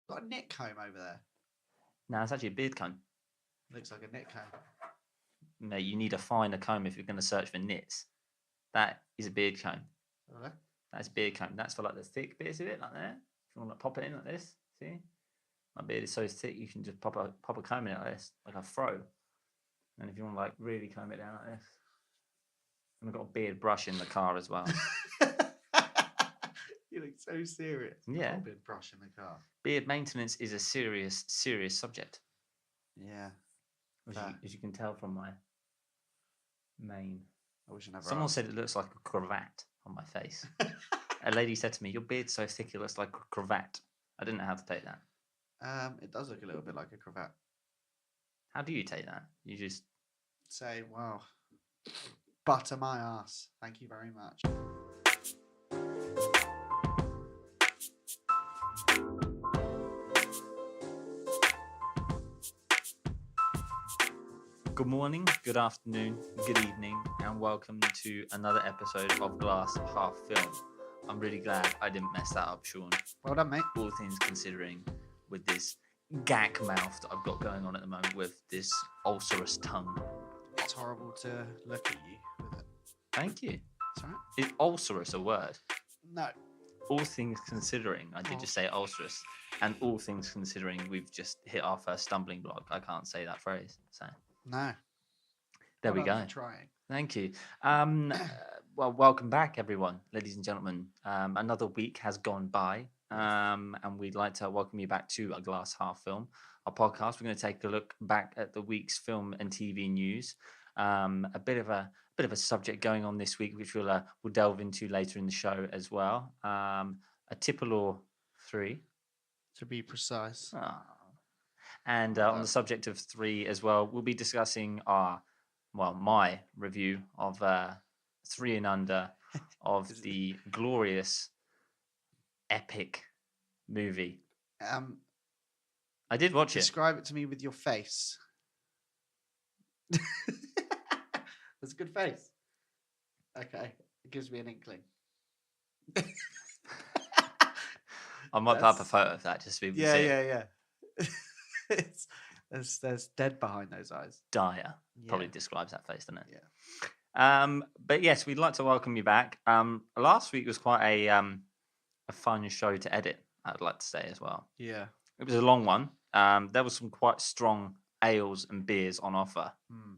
Got a neck comb over there. No, it's actually a beard comb. Looks like a neck comb. No, you need a finer comb if you're going to search for nits. That is a beard comb. Really? That's a beard comb. That's for like the thick bits of it, like that. If you want to pop it in like this, see? My beard is so thick, you can just pop a comb in it like this, like a fro. And if you want to like really comb it down like this, and I've got a beard brush in the car as well. You look so serious. Yeah. Got a beard brush in the car. Beard maintenance is a serious subject. Yeah. As you can tell from my mane. I wish I never Someone asked. said it looks like a cravat on my face. A lady said to me, "Your beard's so thick it looks like a cravat." I didn't know how to take that. It does look a little bit like a cravat. How do you take that? You just say, "Wow, butter my ass. Thank you very much." Good morning, good afternoon, good evening, and welcome to another episode of Glass Half Film. I'm really glad I didn't mess that up, Sean. Well done, mate. All things considering, with this gack mouth that I've got going on at the moment, with this ulcerous tongue. It's horrible to look at you with it. Thank you. It's all right. Is ulcerous a word? No. All things considering, I did just say ulcerous, and all things considering, we've just hit our first stumbling block. I can't say that phrase, so... No. There we go. Trying. Thank you. Well, welcome back, everyone, ladies and gentlemen. Another week has gone by, and we'd like to welcome you back to A Glass Half Film, our podcast. We're going to take a look back at the week's film and TV news. A bit of a subject going on this week, which we'll delve into later in the show as well. A tipple or three, to be precise. And on the subject of 3 as well, we'll be discussing my review of 3 and Under of the glorious, epic movie. I did watch it. Describe it to me with your face. That's a good face. Okay, it gives me an inkling. I might put up a photo of that just so people see it. Yeah. There's dead behind those eyes. Dire probably describes that face, doesn't it? Yeah. But yes, we'd like to welcome you back. Last week was quite a fun show to edit, I'd like to say as well. Yeah. It was a long one. There was some quite strong ales and beers on offer,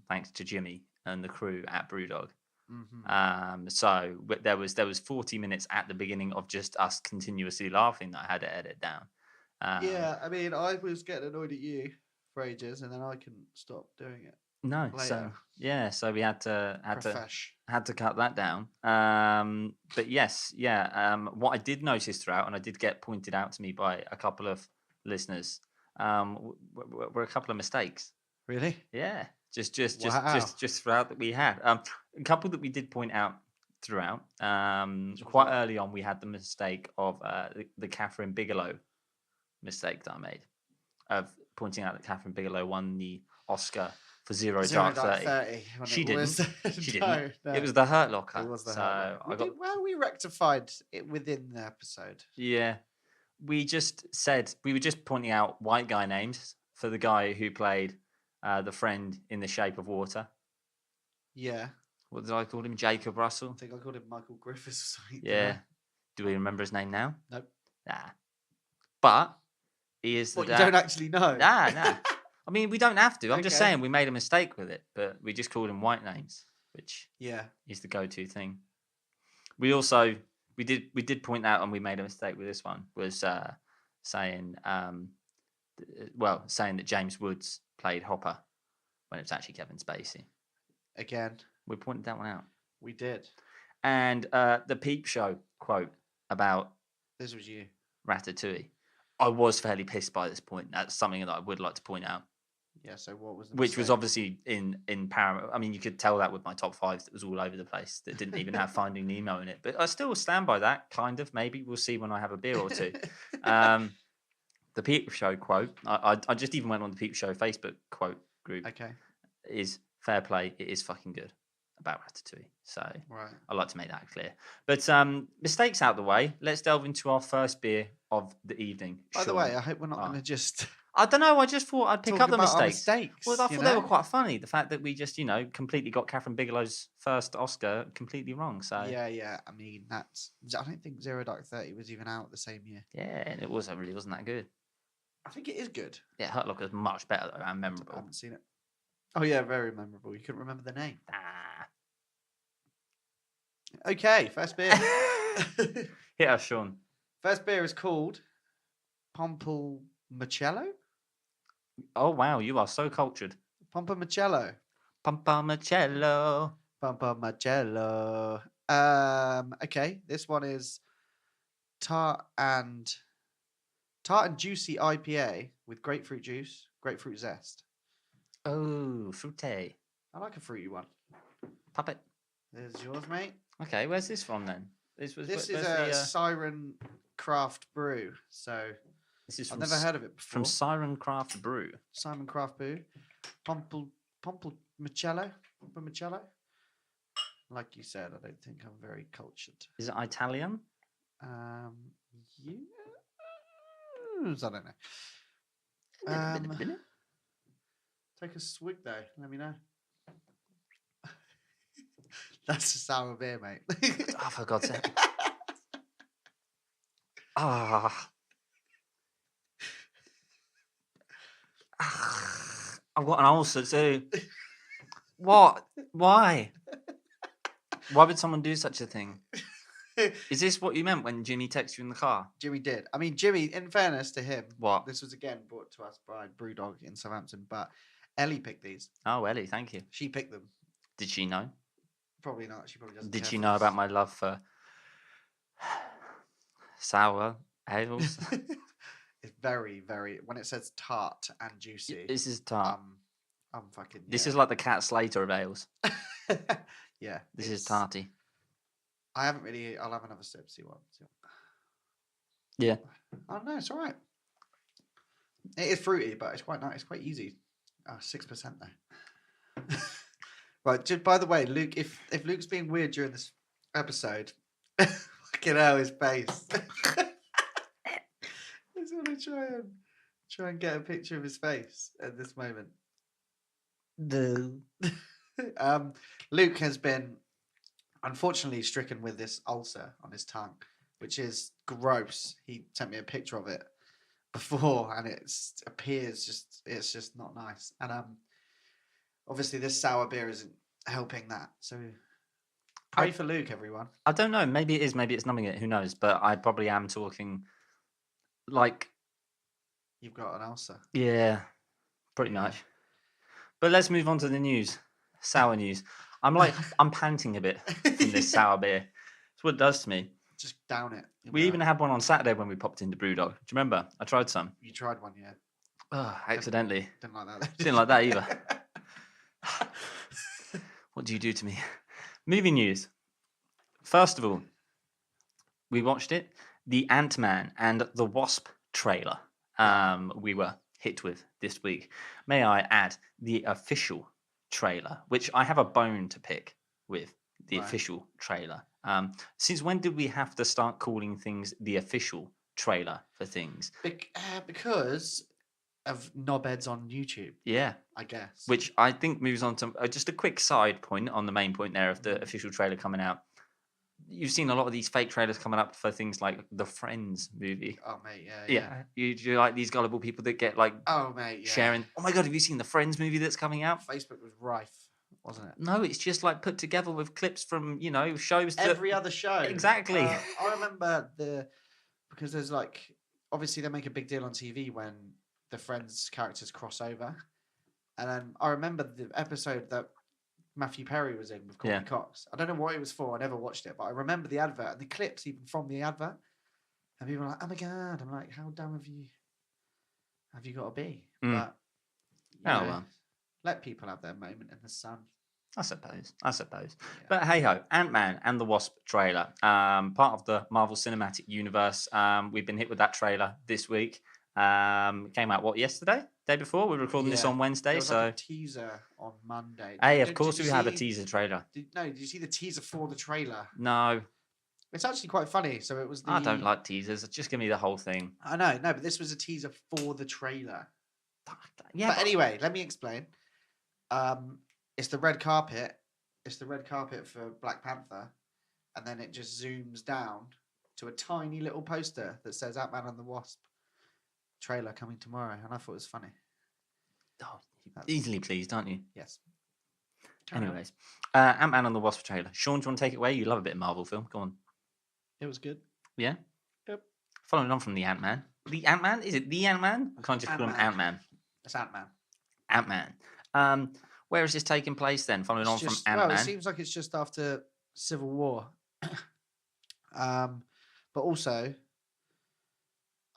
thanks to Jimmy and the crew at Brewdog. Mm-hmm. So there was 40 minutes at the beginning of just us continuously laughing that I had to edit down. Yeah, I mean, I was getting annoyed at you for ages, and then I couldn't stop doing it. No, later. so we had to cut that down. But yes, what I did notice throughout, and I did get pointed out to me by a couple of listeners, were a couple of mistakes. Really? Yeah, just throughout that we had a couple that we did point out throughout. Quite early on, we had the mistake of the Catherine Bigelow mistake that I made of pointing out that Catherine Bigelow won the Oscar for Zero Dark 30. She didn't. She didn't. No. It was The Hurt Locker. It was The Hurt Locker. We rectified it within the episode. Yeah. We were just pointing out white guy names for the guy who played the friend in The Shape of Water. Yeah. What did I call him? Jacob Russell? I think I called him Michael Griffiths or something. Yeah. Do we remember his name now? Nope. Nah. But he is the dad. You don't actually know? Nah. I mean, we don't have to. I'm just saying we made a mistake with it, but we just called him white names, which is the go-to thing. We also we did point out, and we made a mistake with this one, was saying that James Woods played Hopper when it was actually Kevin Spacey. Again, we pointed that one out. We did. And the Peep Show quote about this was you, Ratatouille. I was fairly pissed by this point. That's something that I would like to point out. Yeah, so what was the Which mistake? was obviously in Paramount. I mean, you could tell that with my top 5 that was all over the place, that didn't even have Finding Nemo in it. But I still stand by that, kind of. Maybe we'll see when I have a beer or two. The Peep Show quote, I just even went on the Peep Show Facebook quote group. Okay. Is fair play. It is fucking good. about Ratatouille. So Right. I'd like to make that clear. But mistakes out the way. Let's delve into our first beer of the evening. By the Sean. way, I hope we're not Ah. going to just I don't know. I just thought I'd pick talk up the about our mistakes. mistakes. Well, I you thought they were know? quite funny. The fact that we just, completely got Catherine Bigelow's first Oscar completely wrong. So Yeah. I mean, I don't think Zero Dark 30 was even out the same year. yeah, and it really wasn't that good. I think it is good. Yeah, Hurt Locker was much better though, and I memorable. haven't seen it. Oh yeah, very memorable. You couldn't remember the name. Ah. Okay, first beer. Hit us, Sean. First beer is called Pompalmacello. Oh wow, you are so cultured. Pompalmacello. Pompalmacello. Pompalmacello. Okay, this one is tart and juicy IPA with grapefruit juice, grapefruit zest. Oh, fruity. I like a fruity one. Puppet. There's yours, mate. Okay, where's this from then? This This is a Siren Craft Brew. So this is I've from never heard of it before. from Siren Craft Brew. Simon Craft Brew. Pompalmacello. Like you said, I don't think I'm very cultured. Is it Italian? Yes, I don't know. Take a swig though. Let me know. That's a sour beer, mate. Oh, for God's sake. Ah. I've got an ulcer too. What? Why? Why would someone do such a thing? Is this what you meant when Jimmy texted you in the car? Jimmy did. I mean, Jimmy, in fairness to him, What? this was again brought to us by Brewdog in Southampton, but Ellie picked these. Oh, Ellie, thank you. She picked them. Did she know? Probably not. She probably doesn't. Did care she for know us. about my love for sour ales? It's very, very. When it says tart and juicy, This is tart. I'm fucking. This yeah. is like the Cat Slater of ales. Yeah. This is tarty. I haven't really. I'll have another sip. See what. Yeah. Oh no, it's all right. It is fruity, but it's quite nice. It's quite easy. 6% though. Right. Just by the way, Luke, if Luke's being weird during this episode, fucking hell, his face. I just want to try and get a picture of his face at this moment. Luke has been unfortunately stricken with this ulcer on his tongue, which is gross. He sent me a picture of it before, and it's just not nice. And obviously this sour beer isn't helping that. So pray for Luke, everyone. I don't know. Maybe it is. Maybe it's numbing it. Who knows? But I probably am talking like. You've got an ulcer. Yeah, pretty much. But let's move on to the news. Sour news. I'm panting a bit from this sour beer. It's what it does to me. Just down it. We even had one on Saturday when we popped into Brewdog. Do you remember? I tried some. You tried one, yeah. Oh, accidentally. Didn't like that. Didn't like that either. What do you do to me? Movie news. First of all, we watched it. The Ant-Man and the Wasp trailer. We were hit with this week. May I add the official trailer, which I have a bone to pick with the official trailer. Since when did we have to start calling things the official trailer for things? Because of knobheads on YouTube. Yeah, I guess. which I think moves on to just a quick side point on the main point there of the official trailer coming out. You've seen a lot of these fake trailers coming up for things like the Friends movie. Oh mate, yeah. You like these gullible people that get like Oh mate, yeah. sharing. Oh my god, have you seen the Friends movie that's coming out? Facebook was rife, wasn't it? No, it's just like put together with clips from shows. Every other show. Exactly. I remember because there's like obviously they make a big deal on TV when the Friends characters cross over, and then I remember the episode that Matthew Perry was in with Courtney Cox. I don't know what it was for. I never watched it, but I remember the advert and the clips even from the advert. And people were like, "Oh my god!" I'm like, "How dumb have you got to be?" But well, let people have their moment in the sun. I suppose. Yeah. But hey ho, Ant-Man and the Wasp trailer, part of the Marvel Cinematic Universe. We've been hit with that trailer this week. Came out yesterday, day before. We're recording this Yeah. on There Wednesday, was so like a teaser on Monday. hey, of Did course you we have a see- teaser trailer. Did you see the teaser for the trailer? No, It's actually quite funny. So it was the. I don't like teasers. Just give me the whole thing. I know, no, but this was a teaser for the trailer. Yeah, But anyway, let me explain. It's the red carpet. It's the red carpet for Black Panther, and then it just zooms down to a tiny little poster that says Ant-Man and the Wasp trailer coming tomorrow, and I thought it was funny. oh, easily pleased, aren't you? Yes. Carry on. Anyways, Ant-Man and the Wasp trailer. Sean, do you want to take it away? You love a bit of Marvel film. Go on. It was good. Yeah? Yep. Following on from the Ant-Man. The Ant-Man? Is it the Ant-Man? I can't just call him Ant-Man. Ant-Man. It's Ant-Man. Ant-Man. Where is this taking place then? Following on from Ant-Man. Well, it seems like it's just after Civil War. But also,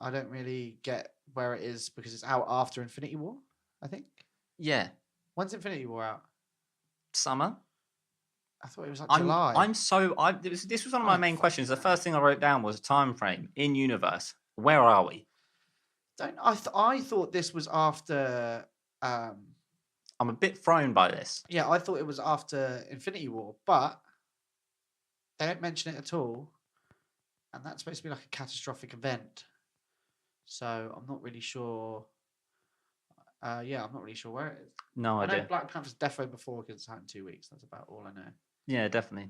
I don't really get where it is because it's out after Infinity War, I think. Yeah. When's Infinity War out? Summer. I thought it was like July. This was one of my Oh, main fuck questions. The no. first thing I wrote down was time frame in universe. Where are we? I thought this was after. I'm a bit thrown by this. Yeah, I thought it was after Infinity War, but they don't mention it at all, and that's supposed to be like a catastrophic event. So I'm not really sure. I'm not really sure where it is. No I know idea. Black Panther's defo before because it's out in 2 weeks. That's about all I know. Yeah, definitely.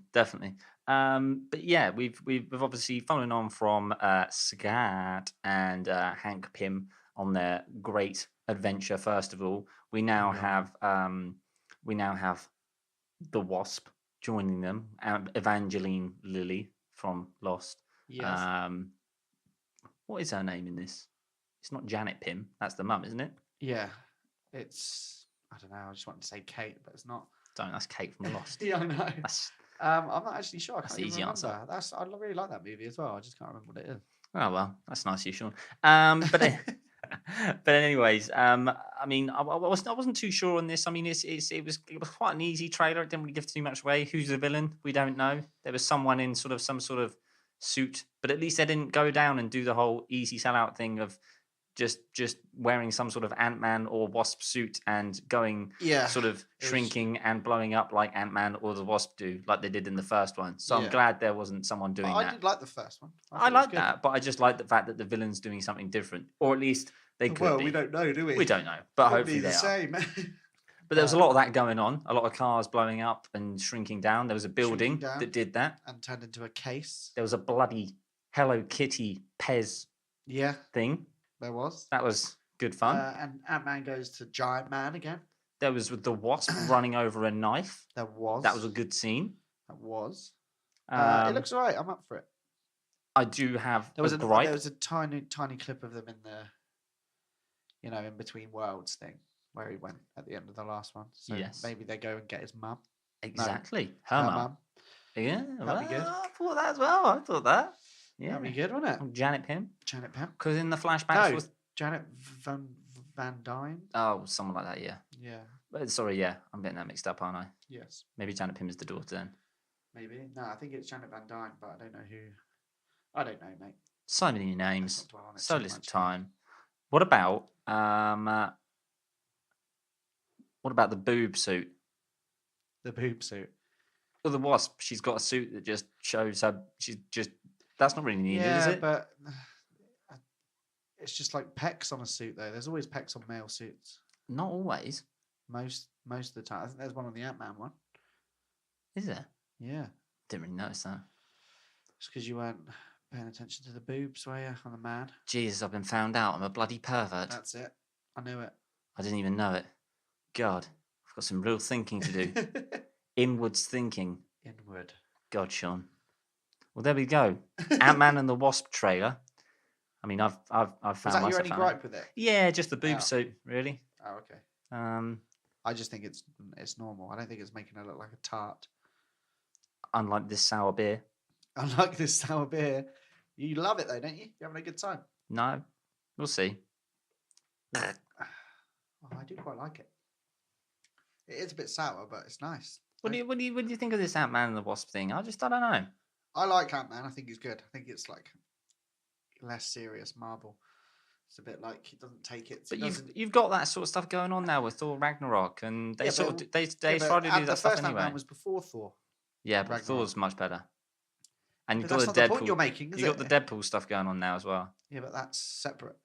But yeah, we've obviously following on from Skat and Hank Pym on their great adventure. First of all, we now have the Wasp joining them, Evangeline Lilly from Lost. Yes. What is her name in this? It's not Janet Pym. That's the mum, isn't it? Yeah. It's I don't know. I just wanted to say Kate, but it's not. Don't. That's Kate from Lost. Yeah, I know. That's I'm not actually sure. I That's can't the even easy answer. remember. I really like that movie as well. I just can't remember what it is. oh well. That's nice of you, Sean. But but anyways, I mean, I wasn't too sure on this. I mean, it was quite an easy trailer. It didn't really give too much away. Who's the villain? We don't know. There was someone in some sort of suit, but at least they didn't go down and do the whole easy sellout thing of just wearing some sort of Ant-Man or Wasp suit and going sort of shrinking and blowing up like Ant-Man or the Wasp do, like they did in the first one. So I'm glad there wasn't someone doing that. I did like the first one. I like that, but I just like the fact that the villain's doing something different, or at least they could. Well, be. we don't know, do we? We don't know, but hopefully they are. Same. But there was a lot of that going on. A lot of cars blowing up and shrinking down. There was a building that did that and turned into a case. There was a bloody Hello Kitty Pez thing. There was. That was good fun. And Ant-Man goes to Giant Man again. There was with the Wasp running over a knife. There was. That was a good scene. That was. It looks alright. I'm up for it. I do have there was a gripe. There was a tiny clip of them in the, in between worlds thing where he went at the end of the last one. So maybe they go and get his mum. Exactly. No, her mum. Yeah. That'd be good. I thought that as well. I thought that. Yeah. That'd be good, wouldn't it? Janet Pym. Janet Pym. Because in the flashbacks no, was Janet Van Dyne. Oh, someone like that, yeah. Yeah. Sorry, yeah. I'm getting that mixed up, aren't I? Yes. Maybe Janet Pym is the daughter then. Maybe. No, I think it's Janet Van Dyne, but I don't know who. I don't know, mate. So many names. So little much, time. What about the boob suit? The boob suit. Well, the Wasp, she's got a suit that just shows her. She's just. That's not really needed, is it? But it's just like pecs on a suit, though. There's always pecs on male suits. Not always. Most of the time. I think there's one on the Ant-Man one. Is there? Yeah. Didn't really notice that. It's because you weren't paying attention to the boobs, were you, on the man? Jesus, I've been found out. I'm a bloody pervert. That's it. I knew it. I didn't even know it. God, I've got some real thinking to do. Inwards thinking. Inward. God, Sean. Well, there we go. Ant-Man and the Wasp trailer. I mean, I've found myself. Was that your only gripe with it? Yeah, just the boob suit, really. Oh, okay. I just think it's normal. I don't think it's making it look like a tart. Unlike this sour beer. Unlike this sour beer. You love it though, don't you? You're having a good time. No, we'll see. I do quite like it. It is a bit sour, but it's nice. What do you think of this Ant-Man and the Wasp thing? I don't know. I like Ant-Man. I think he's good. I think it's like less serious Marvel. It's a bit like it doesn't take it. But it doesn't, you've got that sort of stuff going on now with Thor Ragnarok, and they Yeah, sort but- of they yeah, but try to do the that stuff first anyway. Ant-Man was before Thor. Yeah, but Ragnarok. Thor's much better. And you've But got that's the not the Deadpool. point you're making, is You've it? got the Deadpool stuff going on now as well. Yeah, but that's separate.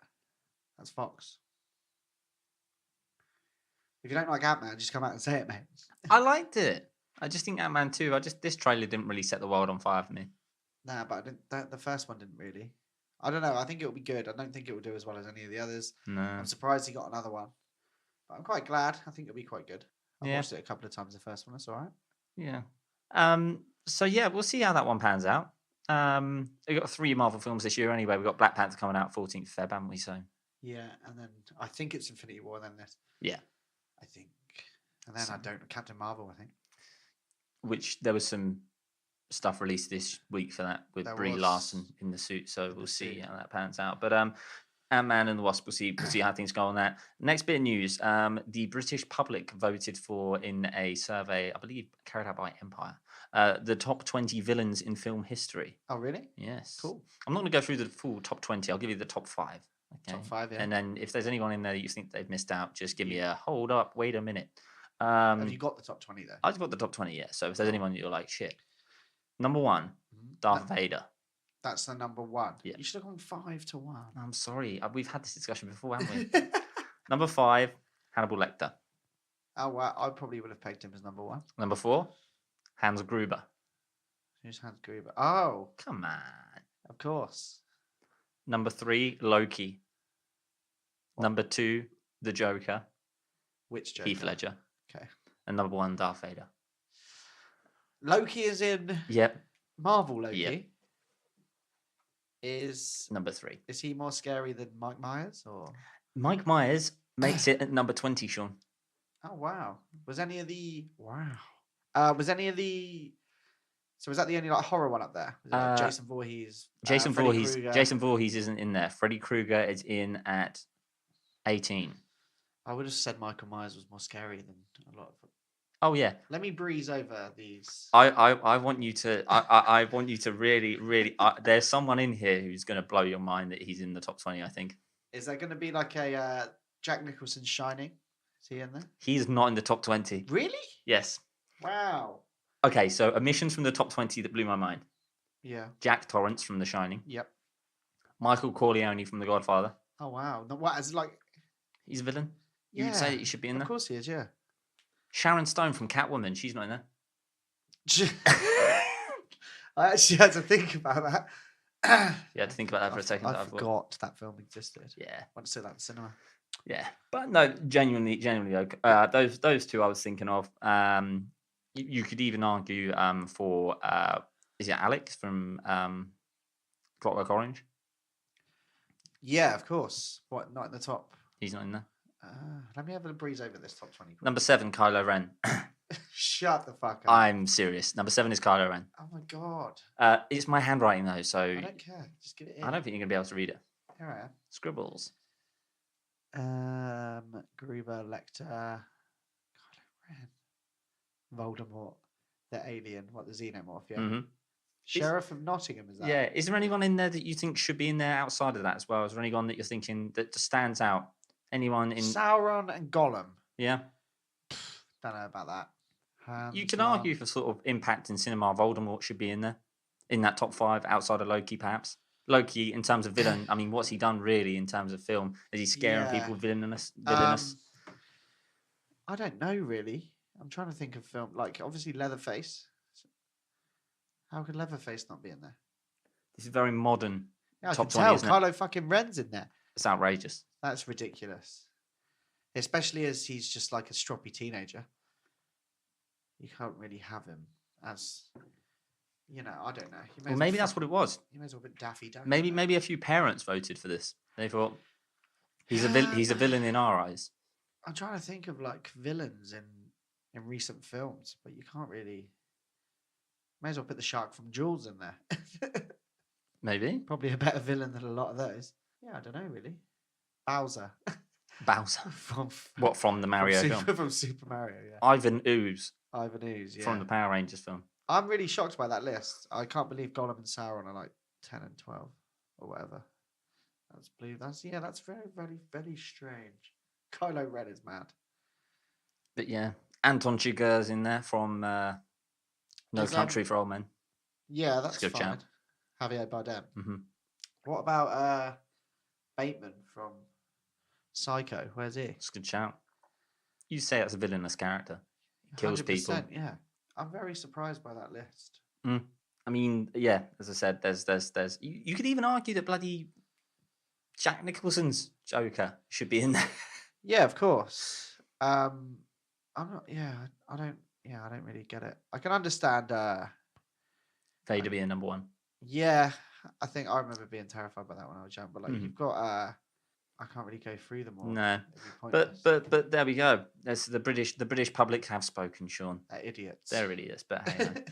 That's Fox. If you don't like Ant-Man, just come out and say it, mate. I liked it. I just think Ant-Man 2, this trailer didn't really set the world on fire for me. Nah, but I didn't, the first one didn't really. I don't know. I think it'll be good. I don't think it will do as well as any of the others. No. I'm surprised he got another one. But I'm quite glad. I think it'll be quite good. I've Yeah. watched it a couple of times, the first one. That's all right. Yeah. So yeah, we'll see how that one pans out. We've got 3 Marvel films this year anyway. We've got Black Panther coming out 14th Feb, haven't we? So Yeah, and then I think it's Infinity War, then this. yeah. I think. And then I don't Captain Marvel, I think. Which there was some stuff released this week for that with There Brie was. Larson in the suit. So we'll the see suit. how that pans out. But Ant-Man and the Wasp, we'll see how things go on that. Next bit of news, the British public voted for in a survey, I believe carried out by Empire, the top 20 villains in film history. Oh, really? Yes. Cool. I'm not going to go through the full top 20. I'll give you the top 5. Okay. Top 5, yeah. And then if there's anyone in there that you think they've missed out, just give me a hold up, wait a minute. Have you got the top 20 there? I've got the top 20, yeah. So if there's anyone that you're like, shit. Number 1, Darth Vader. That's the number 1. Yeah. You should have gone 5 to 1. I'm sorry. We've had this discussion before, haven't we? Number 5, Hannibal Lecter. Oh, wow. I probably would have pegged him as number 1. Number 4, Hans Gruber. Who's Hans Gruber? Oh, Come on. of course. Number 3, Loki. What? Number 2, The Joker. Which Joker? Heath Ledger. Okay. And number 1, Darth Vader. Loki is in Yep. Marvel Loki. Yep. Is Number 3. he more scary than Mike Myers or? Mike Myers makes it at number 20, Sean. Oh wow! Was any of the Was any of the? So was that the only like horror one up there? Was it, like, Jason Voorhees? Jason Freddy Voorhees. Krueger? Jason Voorhees isn't in there. Freddy Krueger is in at 18. I would have said Michael Myers was more scary than a lot of. Oh yeah. Let me breeze over these. I want you to I want you to really there's someone in here who's going to blow your mind that he's in the top 20. I think. Is there going to be like a Jack Nicholson Shining? Is he in there? He's not in the top 20. Really? Yes. Wow. Okay, so omissions from the top 20 that blew my mind. Yeah. Jack Torrance from The Shining. Yep. Michael Corleone from The Godfather. Oh wow. No, what? As like. He's a villain. You Yeah. would say that he should be in there. Of course he is. Yeah. Sharon Stone from Catwoman. She's not in there. I actually had to think about that. You had to think about that for a second. I forgot that film existed. Yeah. Went to see that in the cinema. Yeah, but no, genuinely okay. Those two I was thinking of. You could even argue for is it Alex from Clockwork Orange? Yeah, of course. What? Not in the top. He's not in there. Let me have a breeze over this top 20. Number 7, Kylo Ren. Shut the fuck up. I'm serious. Number 7 is Kylo Ren. Oh my god. It's my handwriting though, so I don't care. Just get it in. I don't think you're gonna be able to read it. Here I am. Scribbles. Gruber, Lecter, Kylo Ren, Voldemort, the alien, what the xenomorph, yeah. Mm-hmm. Sheriff of Nottingham, is that? Yeah. Is there anyone in there that you think should be in there outside of that as well? Is there anyone that you're thinking that just stands out? Anyone in? Sauron and Gollum. Yeah. Don't know about that. You can argue for sort of impact in cinema. Voldemort should be in there, in that top 5 outside of Loki, perhaps. Loki, in terms of villain, I mean, what's he done really in terms of film? Is he scaring people villainous? I don't know really. I'm trying to think of film like obviously Leatherface. How could Leatherface not be in there? This is very modern. Yeah, I top can 20, tell. isn't it? Kylo fucking Ren's in there. It's outrageous. That's ridiculous. Especially as he's just like a stroppy teenager. You can't really have him as, I don't know. Well, maybe that's what it was. You may as well put Daffy Duck. Maybe a few parents voted for this. They thought he's a villain in our eyes. I'm trying to think of like villains in recent films, but you can't really. May as well put the shark from Jaws in there. Maybe Probably a better villain than a lot of those. Yeah, I don't know really. Bowser. Bowser. from the Mario film? From Super Mario, yeah. Ivan Ooze Ivan Ooze, yeah. from the Power Rangers film. I'm really shocked by that list. I can't believe Gollum and Sauron are like 10 and 12 or whatever. That's blue. That's very, very, very strange. Kylo Ren is mad. But yeah, Anton Chigurh's in there from No Is, Country for Old Men. Yeah, It's a that's good fine. shout. Javier Bardem. Hmm. What about Bateman from Psycho? Where's he? It's a good shout. You say that's a villainous character. He kills people. 100%, yeah. I'm very surprised by that list. I mean, yeah, as I said, there's you could even argue that bloody Jack Nicholson's Joker should be in there. Yeah, of course. I'm not. Yeah, I don't. Yeah, I don't really get it. I can understand. Vader being number one. Yeah, I think I remember being terrified by that when I was young. But like, Mhm. you've got. I can't really go through them all. No, It'd be pointless. but there we go. There's the British public have spoken, Sean. They're idiots. They're idiots, but hey. Man.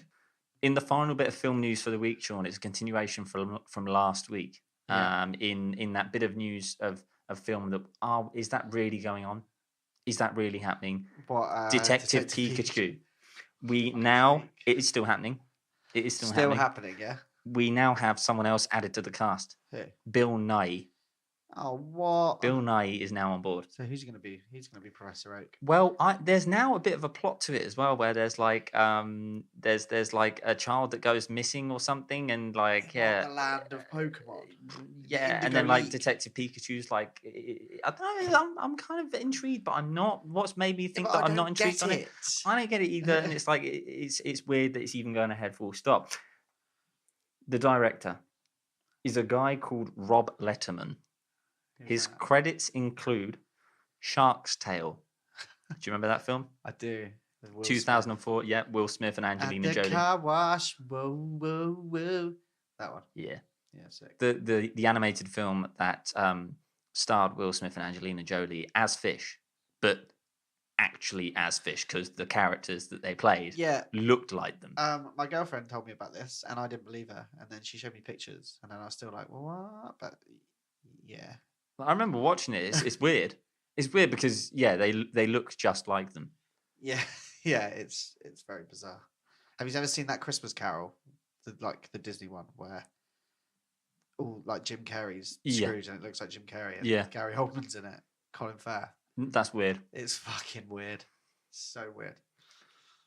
In the final bit of film news for the week, Sean, it's a continuation from last week. Yeah. In that bit of news of film that is that really going on? Is that really happening? What Detective Pikachu. We now it is still happening. It is still happening. Yeah. We now have someone else added to the cast. Who? Bill Nighy. Oh, what? Bill Nighy is now on board. So who's going to be? He's going to be Professor Oak. Well, there's now a bit of a plot to it as well, where there's like there's like a child that goes missing or something, and like The land of Pokemon. Yeah, and then like Detective Pikachu's like I don't know. I'm kind of intrigued, but I'm not. What's made me think that I'm not intrigued on it? I don't get it either, and it's like it's weird that it's even going ahead. Full stop. The director is a guy called Rob Letterman. His credits include Shark's Tale. Do you remember that film? I do. 2004. Yeah, Will Smith and Angelina Jolie. Car wash. Whoa, whoa, whoa. That one. Yeah. Yeah, sick. The animated film that starred Will Smith and Angelina Jolie as fish, but actually as fish because the characters that they played looked like them. My girlfriend told me about this and I didn't believe her, and then she showed me pictures and then I was still like, well, what? But yeah. I remember watching it. It's weird. It's weird because they look just like them. Yeah, yeah. It's very bizarre. Have you ever seen that Christmas Carol, the Disney one where all like Jim Carrey's Scrooge and it looks like Jim Carrey and Gary Oldman's in it, Colin Firth. That's weird. It's fucking weird. So weird.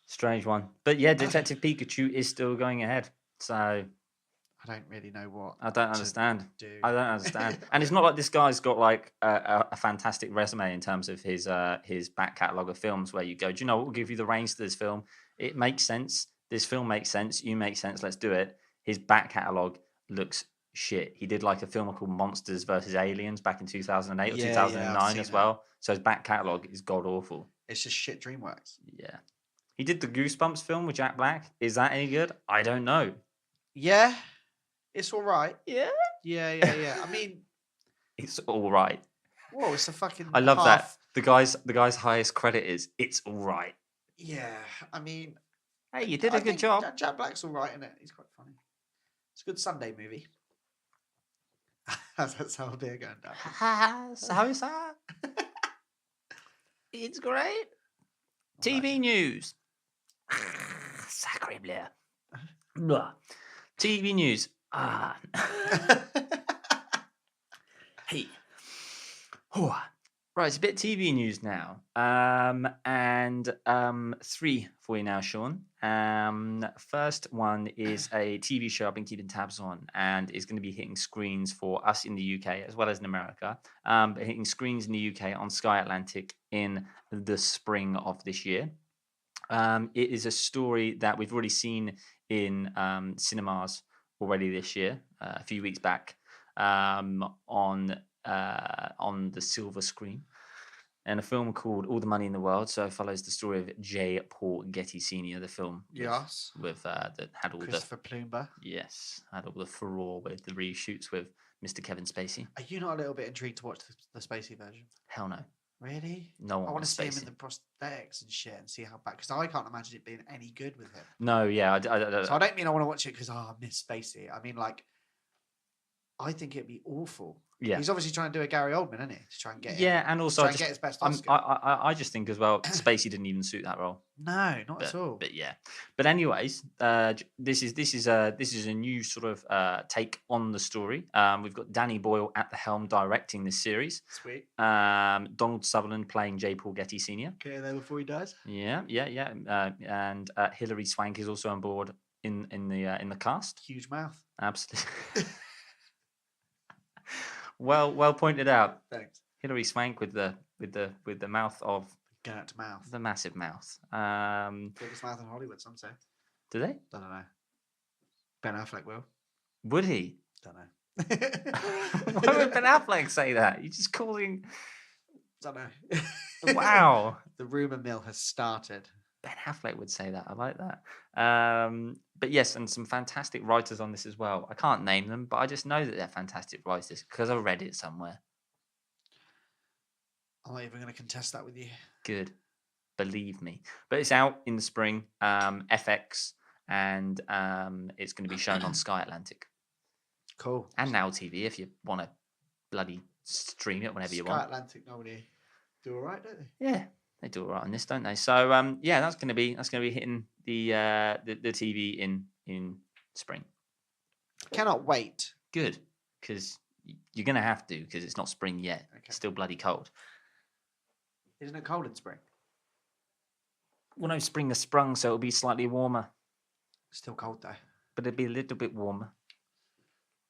Strange one, but yeah, Detective Pikachu is still going ahead. So. I don't really know what. I don't understand. I don't understand. And it's not like this guy's got like a fantastic resume in terms of his back catalogue of films where you go, do you know what will give you the reins to this film? It makes sense. This film makes sense. You make sense. Let's do it. His back catalogue looks shit. He did like a film called Monsters vs. Aliens back in 2008 or 2009 as well. So his back catalogue is god awful. It's just shit DreamWorks. Yeah. He did the Goosebumps film with Jack Black. Is that any good? I don't know. Yeah. It's all right. Yeah. Yeah. I mean, it's all right. Whoa, it's a fucking. I love that. The guy's highest credit is it's all right. Yeah, I mean, hey, you did a good job. Jack Black's all right in it. He's quite funny. It's a good Sunday movie. That's how they're going down. So is that? It's great. TV news. Sacre bleu. TV news. Hey. Right, it's a bit TV news now. And three for you now, Sean. First one is a TV show I've been keeping tabs on and is going to be hitting screens for us in the UK as well as in America. But hitting screens in the UK on Sky Atlantic in the spring of this year. It is a story that we've already seen in cinemas already this year, a few weeks back, on the silver screen, and a film called All the Money in the World. So it follows the story of J. Paul Getty Sr., the film. Yes. With that had all Christopher Plumber. Yes, had all the furore with the reshoots with Mr. Kevin Spacey. Are you not a little bit intrigued to watch the Spacey version? Hell no. Really? No one. I want to see him Spacey. in the prosthetics and shit and see how bad. Because I can't imagine it being any good with him. No, yeah. So I don't mean I want to watch it because I miss Spacey. I mean, like, I think it'd be awful. Yeah. He's obviously trying to do a Gary Oldman, isn't he? To try and get him. Yeah, and also Try and get his best Oscar. I just think as well, Spacey didn't even suit that role. No, not at all. But yeah. But anyways, this is a new sort of take on the story. We've got Danny Boyle at the helm directing this series. Sweet. Donald Sutherland playing J. Paul Getty Sr. Okay, there before he dies. Yeah. And Hilary Swank is also on board in the cast. Huge mouth. Absolutely. Well pointed out. Thanks. Hilary Swank with the mouth of Gert mouth. the massive mouth. Biggest mouth in Hollywood, some say. Do they? I don't know. Ben Affleck will. Would he? Don't know. Why would Ben Affleck say that? You're just calling. Don't know. Wow. The rumor mill has started. Ben Affleck would say that. I like that. But yes, and some fantastic writers on this as well. I can't name them, but I just know that they're fantastic writers because I read it somewhere. I'm not even going to contest that with you. Good. Believe me. But it's out in the spring, FX, and it's going to be shown on Sky Atlantic. Cool. And Now TV if you want to bloody stream it whenever you Sky want. Atlantic normally do all right, don't they? Yeah, they do all right on this, don't they? So yeah, that's going to be hitting the TV in spring. Cannot wait. Good, because you're going to have to, because it's not spring yet. Okay. It's still bloody cold. Isn't it cold in spring? Well, no, spring has sprung, so it'll be slightly warmer, Still cold though. but it'll be a little bit warmer.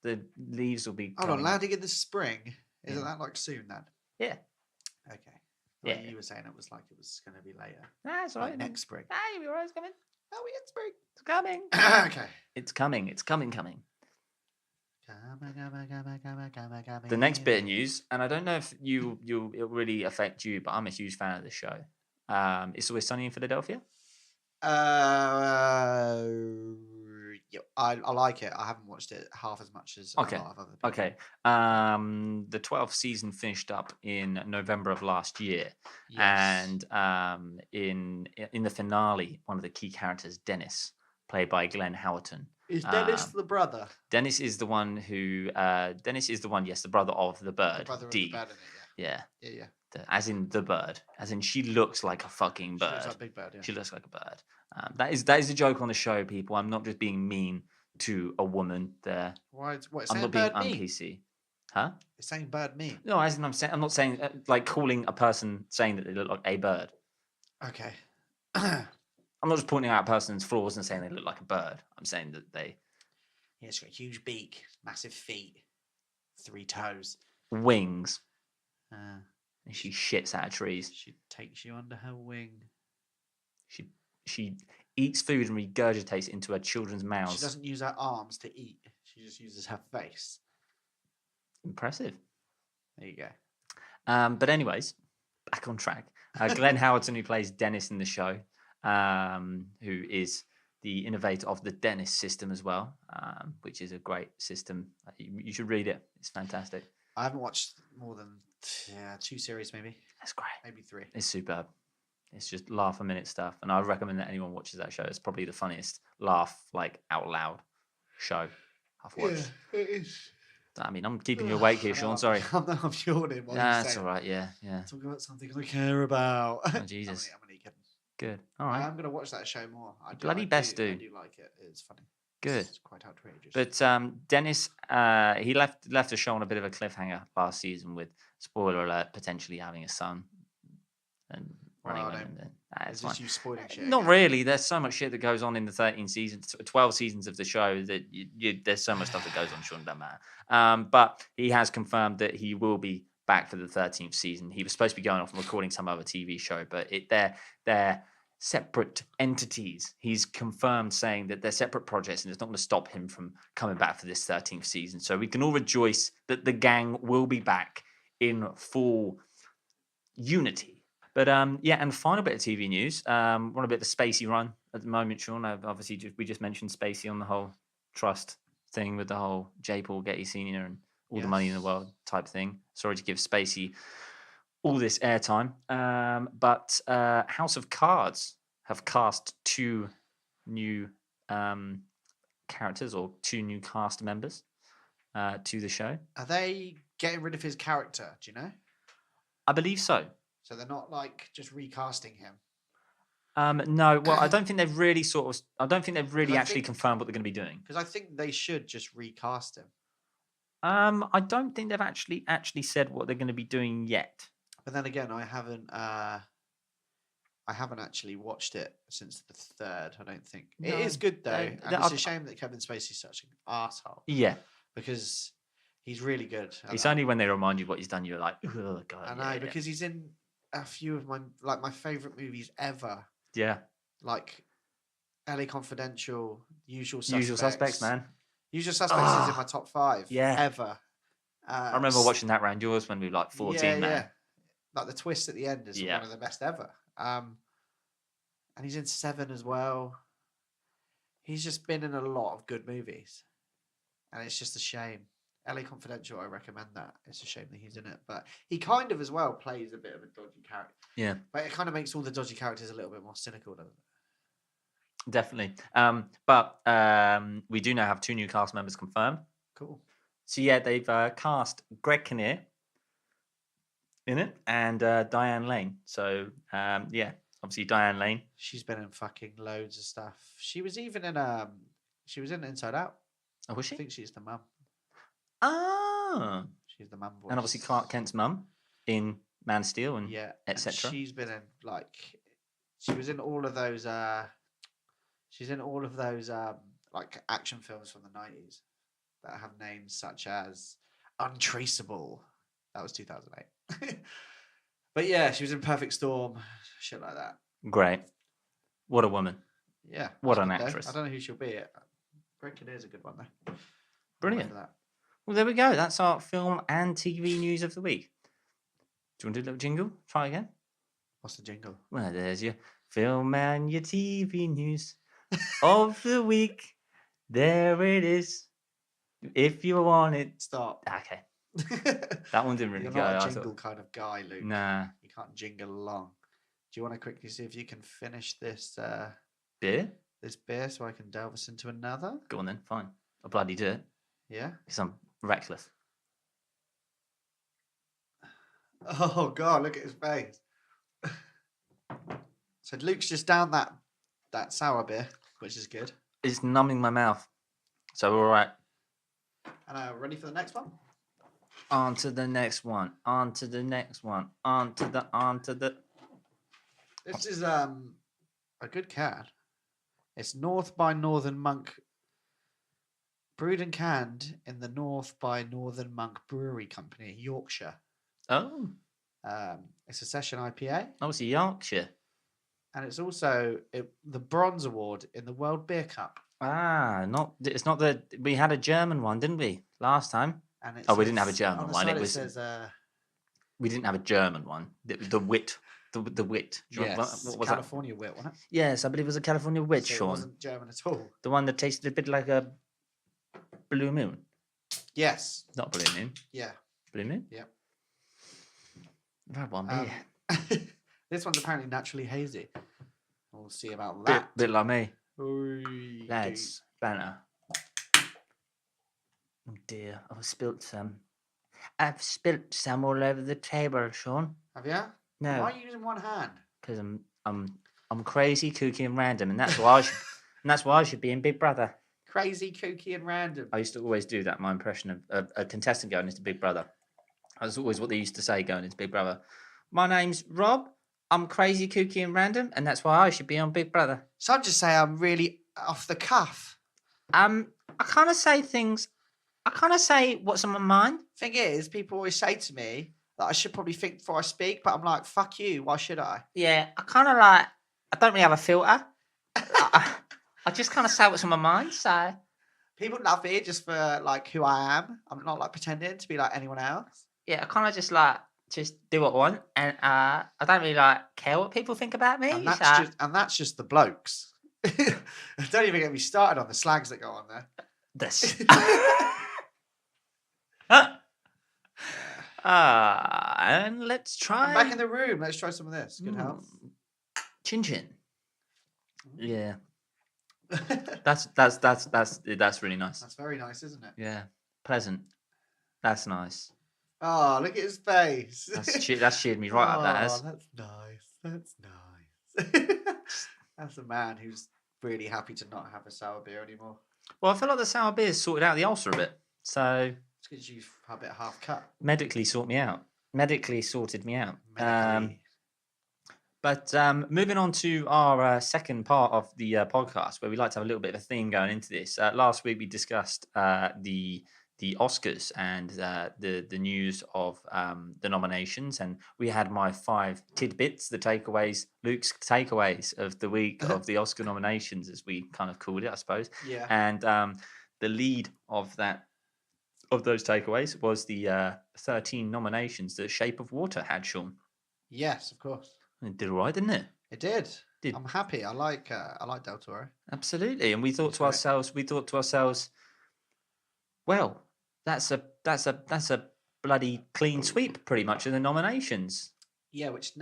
The leaves will be. Hold on, going- landing in the spring. Isn't Yeah. that like soon then? Yeah. Okay. The way Yeah. you were saying it was like it was going to be later. That's all Like right. next spring. Ah, you'll be all right. It's coming. Oh, we in spring. It's coming. Okay. It's coming. It's coming. The The next bit of news, and I don't know if it'll really affect you, but I'm a huge fan of the show. It's Always Sunny in Philadelphia. Yeah, I like it. I haven't watched it half as much as Okay, a lot of other people. Okay. The 12th season finished up in November of last year, Yes. and in the finale, one of the key characters, Dennis, played by Glenn Howerton. Is Dennis the brother? Dennis is the one who. Yes, the brother of the bird. The brother of D. the bird in it, Yeah. yeah. As in the bird. As in she looks like a fucking She bird. looks like Big Bird, yeah. She looks like a bird. That is a joke on the show, people. I'm not just being mean to a woman there. Why? What? It's I'm saying not being bird me. un-PC. Huh? It's saying bird me. No, as in I'm not saying like calling a person saying that they look like a bird. Okay. I'm not just pointing out a person's flaws and saying they look like a bird. I'm saying that they Yeah, it's got a huge beak, massive feet, 3 toes. wings Uh, and she shits out of trees. she takes you under her wing. She eats food and regurgitates into her children's She mouths. doesn't use her arms to eat. She just uses her face. Impressive. There you go. But anyways, back on track. Glenn Howerton, who plays Dennis in the show, who is the innovator of the Dennis system as well, which is a great system. You should read it. It's fantastic. I haven't watched more than 2 series, maybe. It's great. Maybe 3. It's superb. It's just laugh a minute stuff, and I recommend that anyone watches that show. It's probably the funniest laugh like out loud show I've watched. Yeah, it is. I mean, I'm keeping you awake here, Sean. Sorry. I'm yawning while That's all right. Yeah. Talk about something I care about. Oh, Jesus. I'm only kidding. Good. All I right. am going to watch that show more. Bloody best I do. do like it. It's funny. Good. It's quite outrageous. But Dennis, he left the show on a bit of a cliffhanger last season with, spoiler alert, potentially having a son and running Well, away. It's is fine. this you spoiling shit? Not again? really. There's so much shit that goes on in the 12 seasons of the show that there's so much stuff that goes on. Sean, don't matter. But he has confirmed that he will be back for the 13th season. He was supposed to be going off and recording some other TV show, but they're separate entities. He's confirmed saying that they're separate projects, and it's not going to stop him from coming back for this 13th season. So we can all rejoice that the gang will be back in full unity. But yeah, and final bit of TV news. Want a bit of a Spacey run at the moment, Sean. Obviously, we just mentioned Spacey on the whole trust thing with the whole J. Paul Getty Sr. and all the money in the world type thing. Sorry to give Spacey all this airtime. But House of Cards have cast 2 new characters or 2 new cast members. to the show. Are they getting rid of his character? Do you know? I believe so. So they're not like just recasting him. No, well, I don't think they've really I don't think they've really I actually think- confirmed what they're going to be doing. Because I think they should just recast him. I don't think they've actually said what they're going to be doing yet. But then again, I haven't actually watched it since the third. I don't think it is good though, and it's a shame that Kevin Spacey's such an asshole. Yeah, because he's really good. it's only when they remind you what he's done, you're like, oh god. I know because he's in a few of my favorite movies ever. Yeah, like LA Confidential, Usual Suspects. Usual Suspects, man. Usual Suspects is in my top 5 ever. I remember watching that round yours when we were like 14, man. Yeah. Like the twist at the end is one of the best ever. And he's in 7 as well. He's just been in a lot of good movies. And it's just a shame. LA Confidential, I recommend that. It's a shame that he's in it. But he kind of as well plays a bit of a dodgy character. Yeah. But it kind of makes all the dodgy characters a little bit more cynical, doesn't it? Definitely. But we do now have 2 new cast members confirmed. Cool. So yeah, they've cast Greg Kinnear in it and Diane Lane. So yeah, obviously Diane Lane. She's been in fucking loads of stuff. She was even in she was in Inside Out. Oh, was she? I think she's the mum. Ah. She's the mum voice. And obviously Clark Kent's mum in Man of Steel and etc. She's been in she was in all of those she's in all of those like action films from the 90s that have names such as Untraceable. That was 2008. But yeah, she was in Perfect Storm, shit like that. Great. What a woman. Yeah. What an actress. I don't know who she'll be. Greg Kinnear's a good one though. Brilliant. Well, there we go. That's our film and TV news of the week. Do you want to do a little jingle? Try again. What's the jingle? Well, there's your film and your TV news of the week. There it is. If you want it. Stop. Okay. That one didn't really You're go. not a jingle kind of guy, Luke. Nah. You can't jingle along. Do you want to quickly see if you can finish this beer? This beer so I can delve us into another? Go on then. Fine. I'll bloody do it. Yeah? Because I'm reckless. Oh, God, look at his face. So Luke's just down that sour beer, which is good. It's numbing my mouth. So we're all right. And ready for the next one? On to the next one. On to the next one. On to the... This is a good can. It's North by Northern Monk. Brewed and canned in the North by Northern Monk Brewery Company, Yorkshire. Oh. It's a session IPA. Oh, it's a Yorkshire. And it's also the Bronze Award in the World Beer Cup. Ah, it's not the... We had a German one, didn't we? Last time. And we didn't have a German one. It says, we didn't have a German one. The wit. The wit. Yes, what was California wit, wasn't it? Yes, I believe it was a California wit, So Sean. it wasn't German at all. The one that tasted a bit like a Blue Moon. Yes. Not Blue Moon. Yeah. Blue Moon? Yep. I've had one beer. This one's apparently naturally hazy. We'll see about that. Bit like me. Oy, Lads, banter. Oh dear, I've spilt some. I've spilt some all over the table, Sean. Have you? No. Why are you using one hand? Because I'm crazy, kooky, and random, and that's why I should be in Big Brother. Crazy, kooky, and random. I used to always do that. My impression of a contestant going into Big Brother. That's always what they used to say going into Big Brother. My name's Rob. I'm crazy, kooky, and random, and that's why I should be on Big Brother. So I'd just say I'm really off the cuff. I kind of say things. I kind of say what's on my mind. Thing is, people always say to me that I should probably think before I speak, but I'm like, fuck you. Why should I? Yeah, I kind of like. I don't really have a filter. I just kind of say what's on my mind. So people love me just for like who I am. I'm not like pretending to be like anyone else. Yeah, I kind of just do what I want, and I don't really like care what people think about me. And that's just the blokes. Don't even get me started on the slags that go on there. This. And let's try. I'm back in the room. Let's try some of this. Good health. Chin chin. Yeah. That's really nice. That's very nice, isn't it? Yeah. Pleasant. That's nice. Oh, look at his face. That's cheered me right up. That has. That's nice. That's nice. That's a man who's really happy to not have a sour beer anymore. Well, I feel like the sour beer's sorted out the ulcer a bit. So It's because you've had a bit half cut. medically sorted me out. Medically. But moving on to our second part of the podcast, where we like to have a little bit of a theme going into this. Last week we discussed the Oscars and the news of the nominations, and we had my 5 tidbits, the takeaways, Luke's takeaways of the week of the Oscar nominations, as we kind of called it, I suppose. Yeah. And the lead of those takeaways was the 13 nominations that Shape of Water had, Sean. Yes, of course. It did all right, didn't it? It did. I'm happy. I like Del Toro. Absolutely. And we thought to ourselves, well, that's a bloody clean sweep pretty much in the nominations. Yeah, which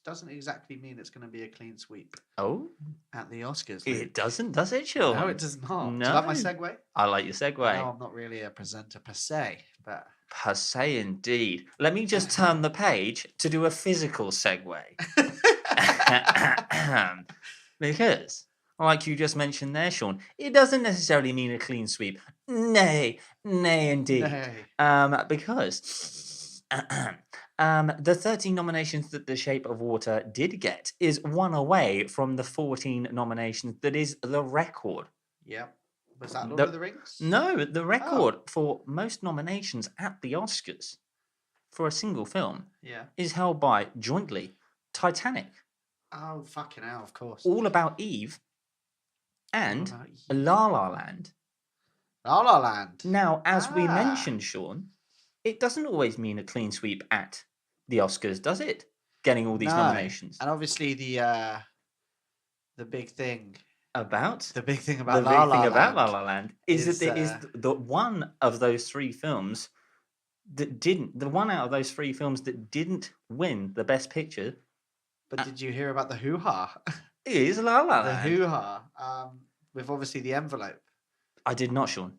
doesn't exactly mean it's going to be a clean sweep. Oh, at the Oscars. It doesn't, does it, Sean? No, it does not. No. Do you like my segue? I like your segue. No, I'm not really a presenter per se, but per se indeed. Let me just turn the page to do a physical segue. Because, like you just mentioned there, Sean, it doesn't necessarily mean a clean sweep. Nay, indeed. Nay. Because the 13 nominations that The Shape of Water did get is one away from the 14 nominations that is the record. Yep. Was that Lord of the Rings? No, the record for most nominations at the Oscars for a single film is held by, jointly, Titanic. Oh, fucking hell, of course. All About Eve and La La Land. La La Land. Now, as we mentioned, Sean, it doesn't always mean a clean sweep at the Oscars, does it? Getting all these nominations. And obviously the big thing about La La Land is that there is the one of those 3 films that didn't. The one out of those 3 films that didn't win the Best Picture. But did you hear about the hoo-ha? It is La La Land. The hoo-ha with obviously the envelope. I did not, Sean.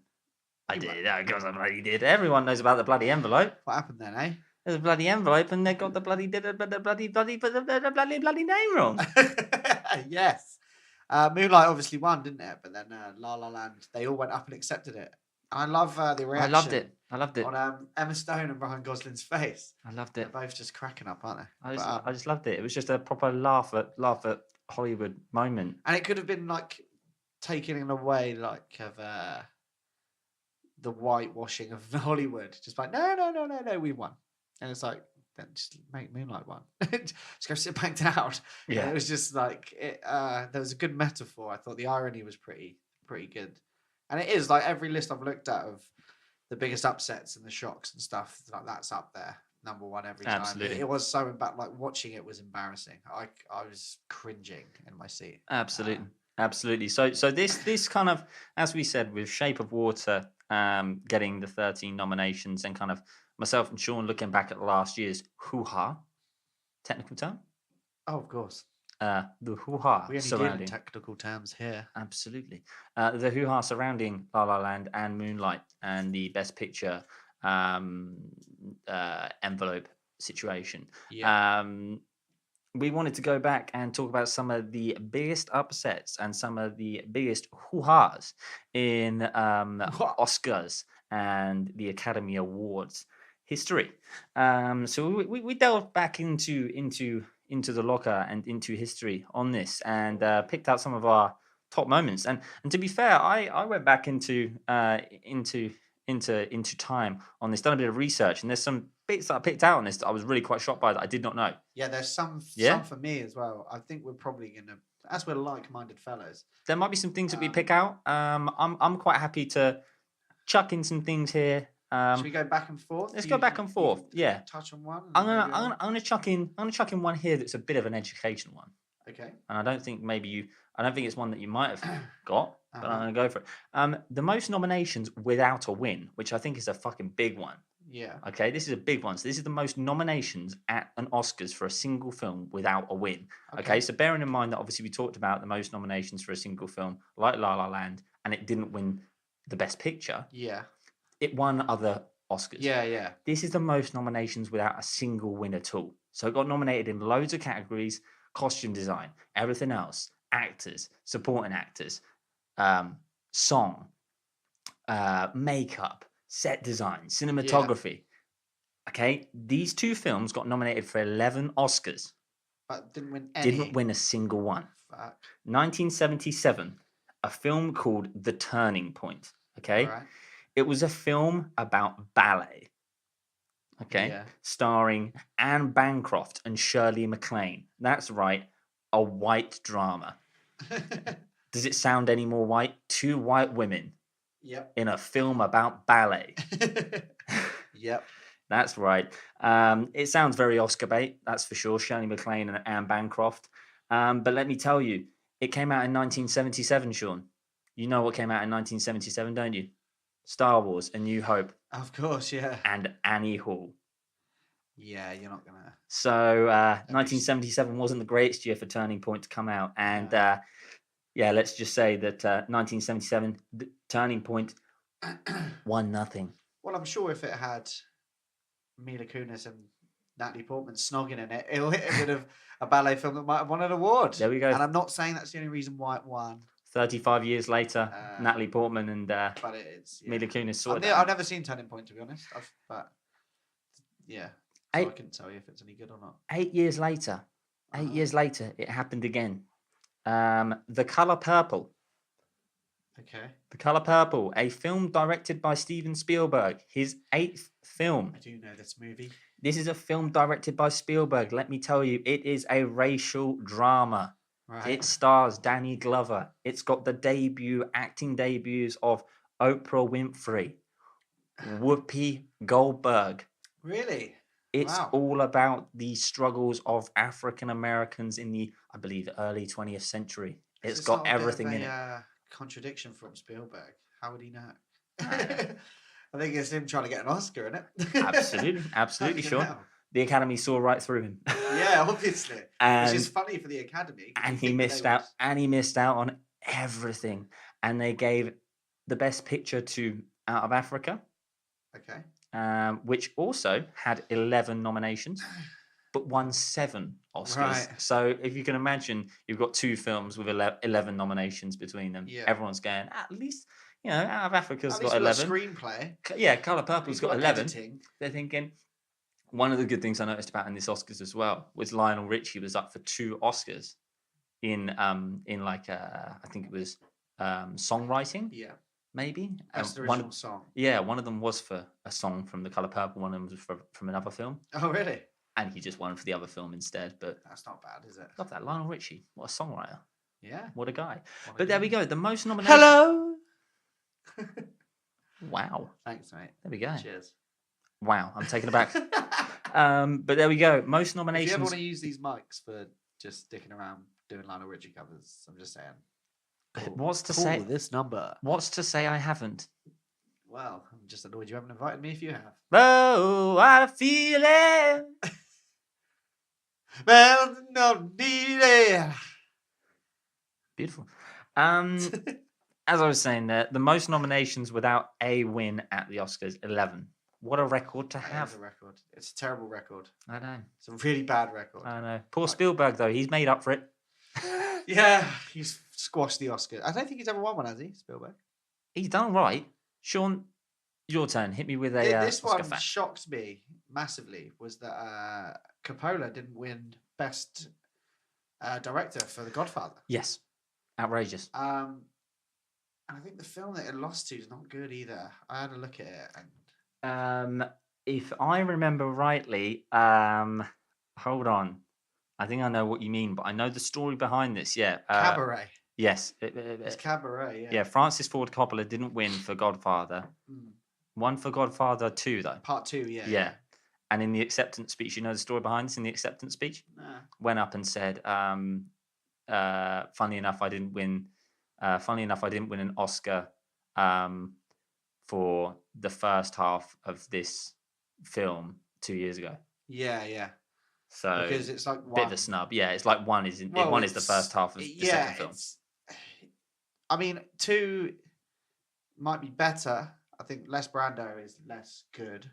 I did. Of course I bloody did. Everyone knows about the bloody envelope. What happened then, eh? There's a bloody envelope, and they got the bloody name wrong. Yes. Moonlight obviously won, didn't it? But then La La Land, they all went up and accepted it. I love the reaction. I loved it. On Emma Stone and Ryan Gosling's face. I loved it. They're both just cracking up, aren't they? I just loved it. It was just a proper laugh at Hollywood moment. And it could have been like taking away like of the whitewashing of Hollywood. Just like, no, we won. And it's like, then just make Moonlight one. Just go sit back down. Yeah. And it was just like there was a good metaphor. I thought the irony was pretty good. And it is like every list I've looked at of the biggest upsets and the shocks and stuff, like that's up there, number 1 every time. Absolutely. It was so like watching it was embarrassing. I was cringing in my seat. Absolutely. So this kind of, as we said, with Shape of Water getting the 13 nominations, and kind of myself and Sean looking back at last year's hoo-ha, technical term? Oh, of course. The hoo-ha we only surrounding deal in technical terms here. Absolutely. The hoo-ha surrounding La La Land and Moonlight and the Best Picture envelope situation. Yeah. We wanted to go back and talk about some of the biggest upsets and some of the biggest hoo-has in Oscars and the Academy Awards history. So we delved back into the locker and into history on this, and picked out some of our top moments. And to be fair, I went back into time on this, done a bit of research, and there's some bits that I picked out on this that I was really quite shocked by that I did not know. Yeah, there's some for me as well. I think we're probably gonna, as we're like-minded fellows, there might be some things that we pick out. I'm quite happy to chuck in some things here. Should we go back and forth? Let's go back and forth. Yeah. Touch on one. I'm gonna chuck in one here that's a bit of an educational one. Okay. And I don't think it's one that you might have got, but I'm gonna go for it. The most nominations without a win, which I think is a fucking big one. Yeah. Okay, this is a big one. So this is the most nominations at an Oscars for a single film without a win. Okay, so bearing in mind that obviously we talked about the most nominations for a single film, like La La Land, and it didn't win the Best Picture. Yeah. it won other Oscars. Yeah, yeah. This is the most nominations without a single win at all. So it got nominated in loads of categories: costume design, everything else, actors, supporting actors, song, makeup, set design, cinematography. Okay, these two films got nominated for 11 Oscars. But didn't win any. Didn't win a single one. Fuck. 1977, a film called The Turning Point. Okay, Right. it was a film about ballet. Okay, Yeah. starring Anne Bancroft and Shirley MacLaine. That's right, a white drama. Does it sound any more white? Two white women Yep. in a film about ballet. Yep. That's right. It sounds very Oscar bait, that's for sure. Shirley MacLaine and Anne Bancroft. But let me tell you, it came out in 1977, Sean. You know what came out in 1977, don't you? Star Wars: A New Hope Of course, yeah. and Annie Hall. Yeah, you're not gonna. So 1977 wasn't the greatest year for Turning Point to come out. And yeah, let's just say that 1977, Turning Point won nothing. Well, I'm sure if it had Mila Kunis and Natalie Portman snogging in it, it would have a ballet film that might have won an award. There we go. And I'm not saying that's the only reason why it won. 35 years later, Natalie Portman and but it's Mila Kunis sorted I've never seen Turning Point, to be honest. But yeah, so I couldn't tell you if it's any good or not. 8 years later, it happened again. The Color Purple. Okay. The Color Purple, a film directed by Steven Spielberg, his 8th film. I do know this movie. This is a film directed by Spielberg. Let me tell you, it is a racial drama. Right. It stars Danny Glover. It's got the acting debuts of Oprah Winfrey, Whoopi Goldberg. Really? It's all about the struggles of African Americans in the, I believe, early 20th century. It's got everything in it. Contradiction from Spielberg. How would he know? I think it's him trying to get an Oscar, isn't it? Absolutely, sure. The Academy saw right through him. Yeah, obviously. Which is funny for the Academy. And he missed out. And he missed out on everything. And they gave the Best Picture to Out of Africa. Okay. Which also had 11 nominations, but won 7 Oscars. Right. So if you can imagine, you've got 2 films with 11 nominations between them. Yeah. Everyone's going, at least, Out of Africa's at got least 11. Screenplay. Yeah, Color Purple's got 11. Editing. They're thinking. One of the good things I noticed about in this Oscars as well was Lionel Richie was up for 2 Oscars in like I think it was songwriting. Yeah. Maybe. Best original song. Yeah, one of them was for a song from The Color Purple. One of them was from another film. Oh, really? And he just won for the other film instead. But that's not bad, is it? Love that. Lionel Richie. What a songwriter. Yeah. What a guy. There we go. The most nominations. Hello! Wow. Thanks, mate. There we go. Cheers. Wow. I'm taken aback. But there we go. Most nominations. If you ever want to use these mics for just sticking around doing Lionel Richie covers, I'm just saying. Cool. What's to say this number? What's to say I haven't? Well, I'm just annoyed you haven't invited me if you have. Oh, what a feeling. Well, no need it. Beautiful. As I was saying, the most nominations without a win at the Oscars, 11. What a record to have. It's a record. It's a terrible record. I know. It's a really bad record. I know. Poor Spielberg, though. He's made up for it. Yeah, he's squashed the Oscar. I don't think he's ever won one, has he, Spielberg? He's done right. Sean, your turn. Hit me with a This Oscar one fact. shocked me massively, was that Coppola didn't win Best Director for The Godfather. Yes. Outrageous. And I think the film that it lost to is not good either. I had a look at it. And if I remember rightly, hold on. I think I know what you mean, but I know the story behind this. Yeah. Cabaret. Yes. It's Cabaret, yeah. Yeah, Francis Ford Coppola didn't win for Godfather. Mm. Won for Godfather 2, though. Part 2, yeah. Yeah. And in the acceptance speech, you know the story behind this in the acceptance speech? Nah. Went up and said, funny enough, I didn't win an Oscar for the first half of this film 2 years ago. Yeah, yeah. So because it's like bit of a snub. Yeah, it's like one is the first half of the second film. I mean, 2 might be better. I think less Brando is less good.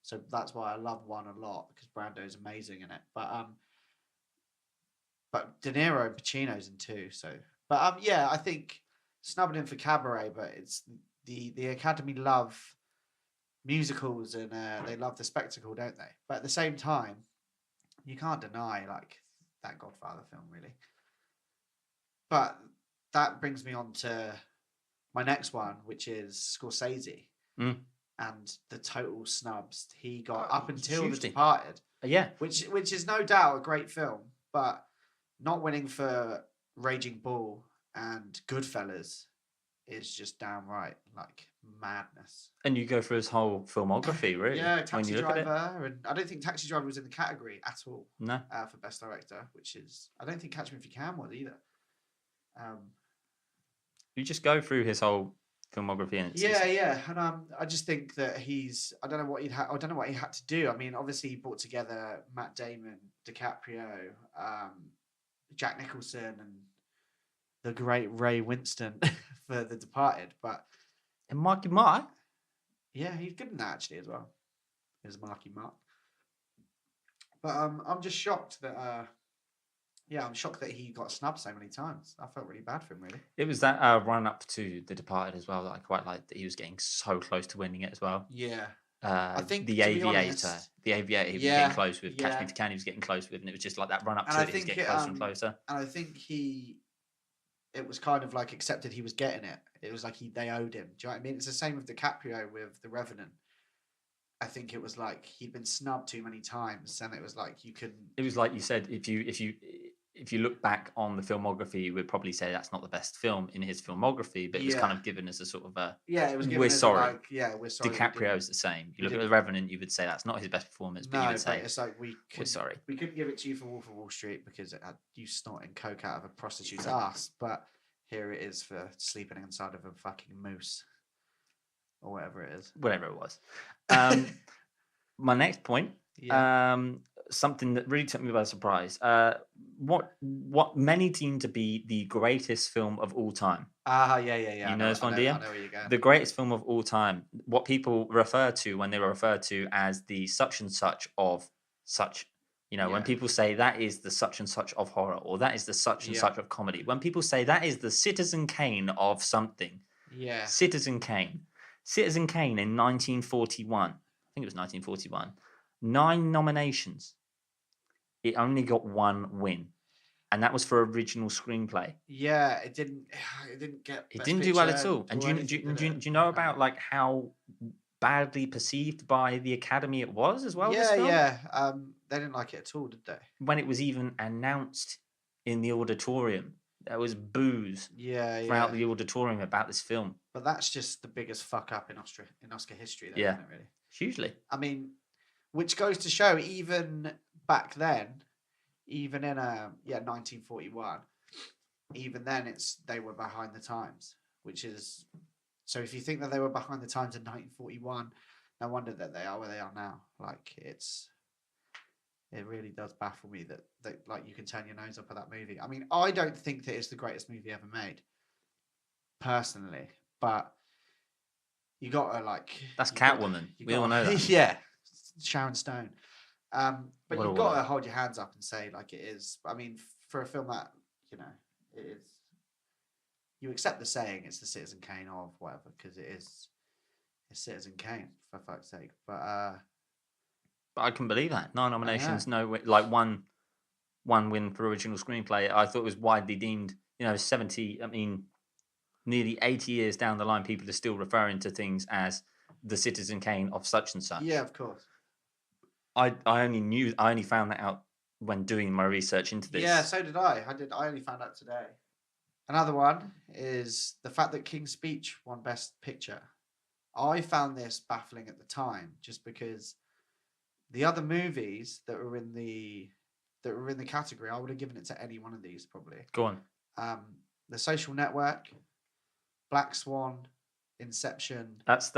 So that's why I love one a lot because Brando is amazing in it. But De Niro and Pacino's in two. So, but yeah, I think snubbing him for Cabaret, but it's the Academy love musicals and they love the spectacle, don't they? But at the same time, you can't deny like that Godfather film, really. But that brings me on to my next one, which is Scorsese. And the total snubs he got up until The hugely. Departed. Yeah. Which is no doubt a great film, but not winning for Raging Bull and Goodfellas is just downright like madness. And you go through his whole filmography, really. Yeah, Taxi when you look Driver, at it. and I don't think Taxi Driver was in the category at all. No. For Best Director, which is I don't think Catch Me If You Can was either. You just go through his whole filmography, and yeah, and I just think that I don't know what he had to do. I mean, obviously he brought together Matt Damon, DiCaprio, Jack Nicholson, and the great Ray Winston for The Departed. But and Marky Mark, yeah, he's good in that actually as well. Is Marky Mark. But I'm just shocked that I'm shocked that he got snubbed so many times. I felt really bad for him, really. It was that run up to The Departed as well that I quite liked, that he was getting so close to winning it as well. Yeah. I think The Aviator. The Aviator he was getting close with. Catch Me If You Can he was getting close with, and it was just like that run up to it, he was getting closer and closer. And I think it was kind of like accepted he was getting it. It was like they owed him. Do you know what I mean? It's the same with DiCaprio with The Revenant. I think it was like he'd been snubbed too many times, and it was like you couldn't. It was like you said, if you look back on the filmography, you would probably say that's not the best film in his filmography, but it was kind of given as a sort of a it was given we're as sorry. We're sorry. DiCaprio is the same. You look at The Revenant, you would say that's not his best performance, but you would say it's like we're sorry. We couldn't give it to you for Wolf of Wall Street because it had you snorting coke out of a prostitute's ass, but here it is for sleeping inside of a fucking moose or whatever it is. Whatever it was. My next point, something that really took me by surprise. What many deem to be the greatest film of all time. Yeah. You know this one, do you? I know where you're going. The greatest film of all time. What people refer to when they refer to as the such and such of such. You know, when people say that is the such and such of horror, or that is the such and such of comedy. When people say that is the Citizen Kane of something. Yeah. Citizen Kane. Citizen Kane in 1941. I think it was 1941. 9 nominations. It only got 1 win, and that was for original screenplay. Yeah, it didn't get. It didn't do well at all. And do you know about like how badly perceived by the Academy it was as well? Yeah. They didn't like it at all, did they? When it was even announced in the auditorium, there was boos throughout the auditorium about this film. But that's just the biggest fuck up in Oscar history, though, isn't it, really? Hugely. I mean, which goes to show, even back then, even in 1941, even then they were behind the times. Which is, so if you think that they were behind the times in 1941, no wonder that they are where they are now. Like it really does baffle me that like you can turn your nose up at that movie. I mean, I don't think that it's the greatest movie ever made, personally, but you gotta like. That's Catwoman. We all know that. Yeah, Sharon Stone. But you've got to hold your hands up and say like it is. I mean, for a film that it is, you accept the saying it's the Citizen Kane of whatever because it is. It's Citizen Kane for fuck's sake, but I can believe that 9 nominations, no like one win for original screenplay. I thought it was widely deemed. 70. I mean, nearly 80 years down the line, people are still referring to things as the Citizen Kane of such and such. Yeah, of course. I only found that out when doing my research into this. Yeah, so did I. I only found out today. Another one is the fact that King's Speech won Best Picture. I found this baffling at the time, just because the other movies that were in the category, I would have given it to any one of these probably. Go on. The Social Network, Black Swan, Inception. That's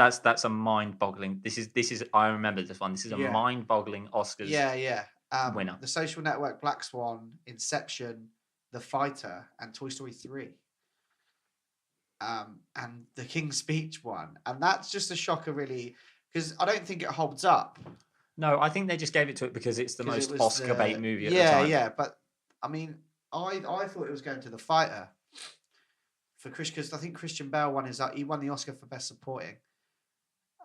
a mind-boggling. This is. I remember this one. This is a mind-boggling Oscars. Yeah. Winner. The Social Network, Black Swan, Inception, The Fighter, and Toy Story 3. and the King's Speech one, and that's just a shocker, really, because I don't think it holds up. No, I think they just gave it to it because it's the 'Cause it most was Oscar bait the movie at the time. Yeah, but I mean, I thought it was going to The Fighter for Chris, because I think Christian Bale he won the Oscar for Best Supporting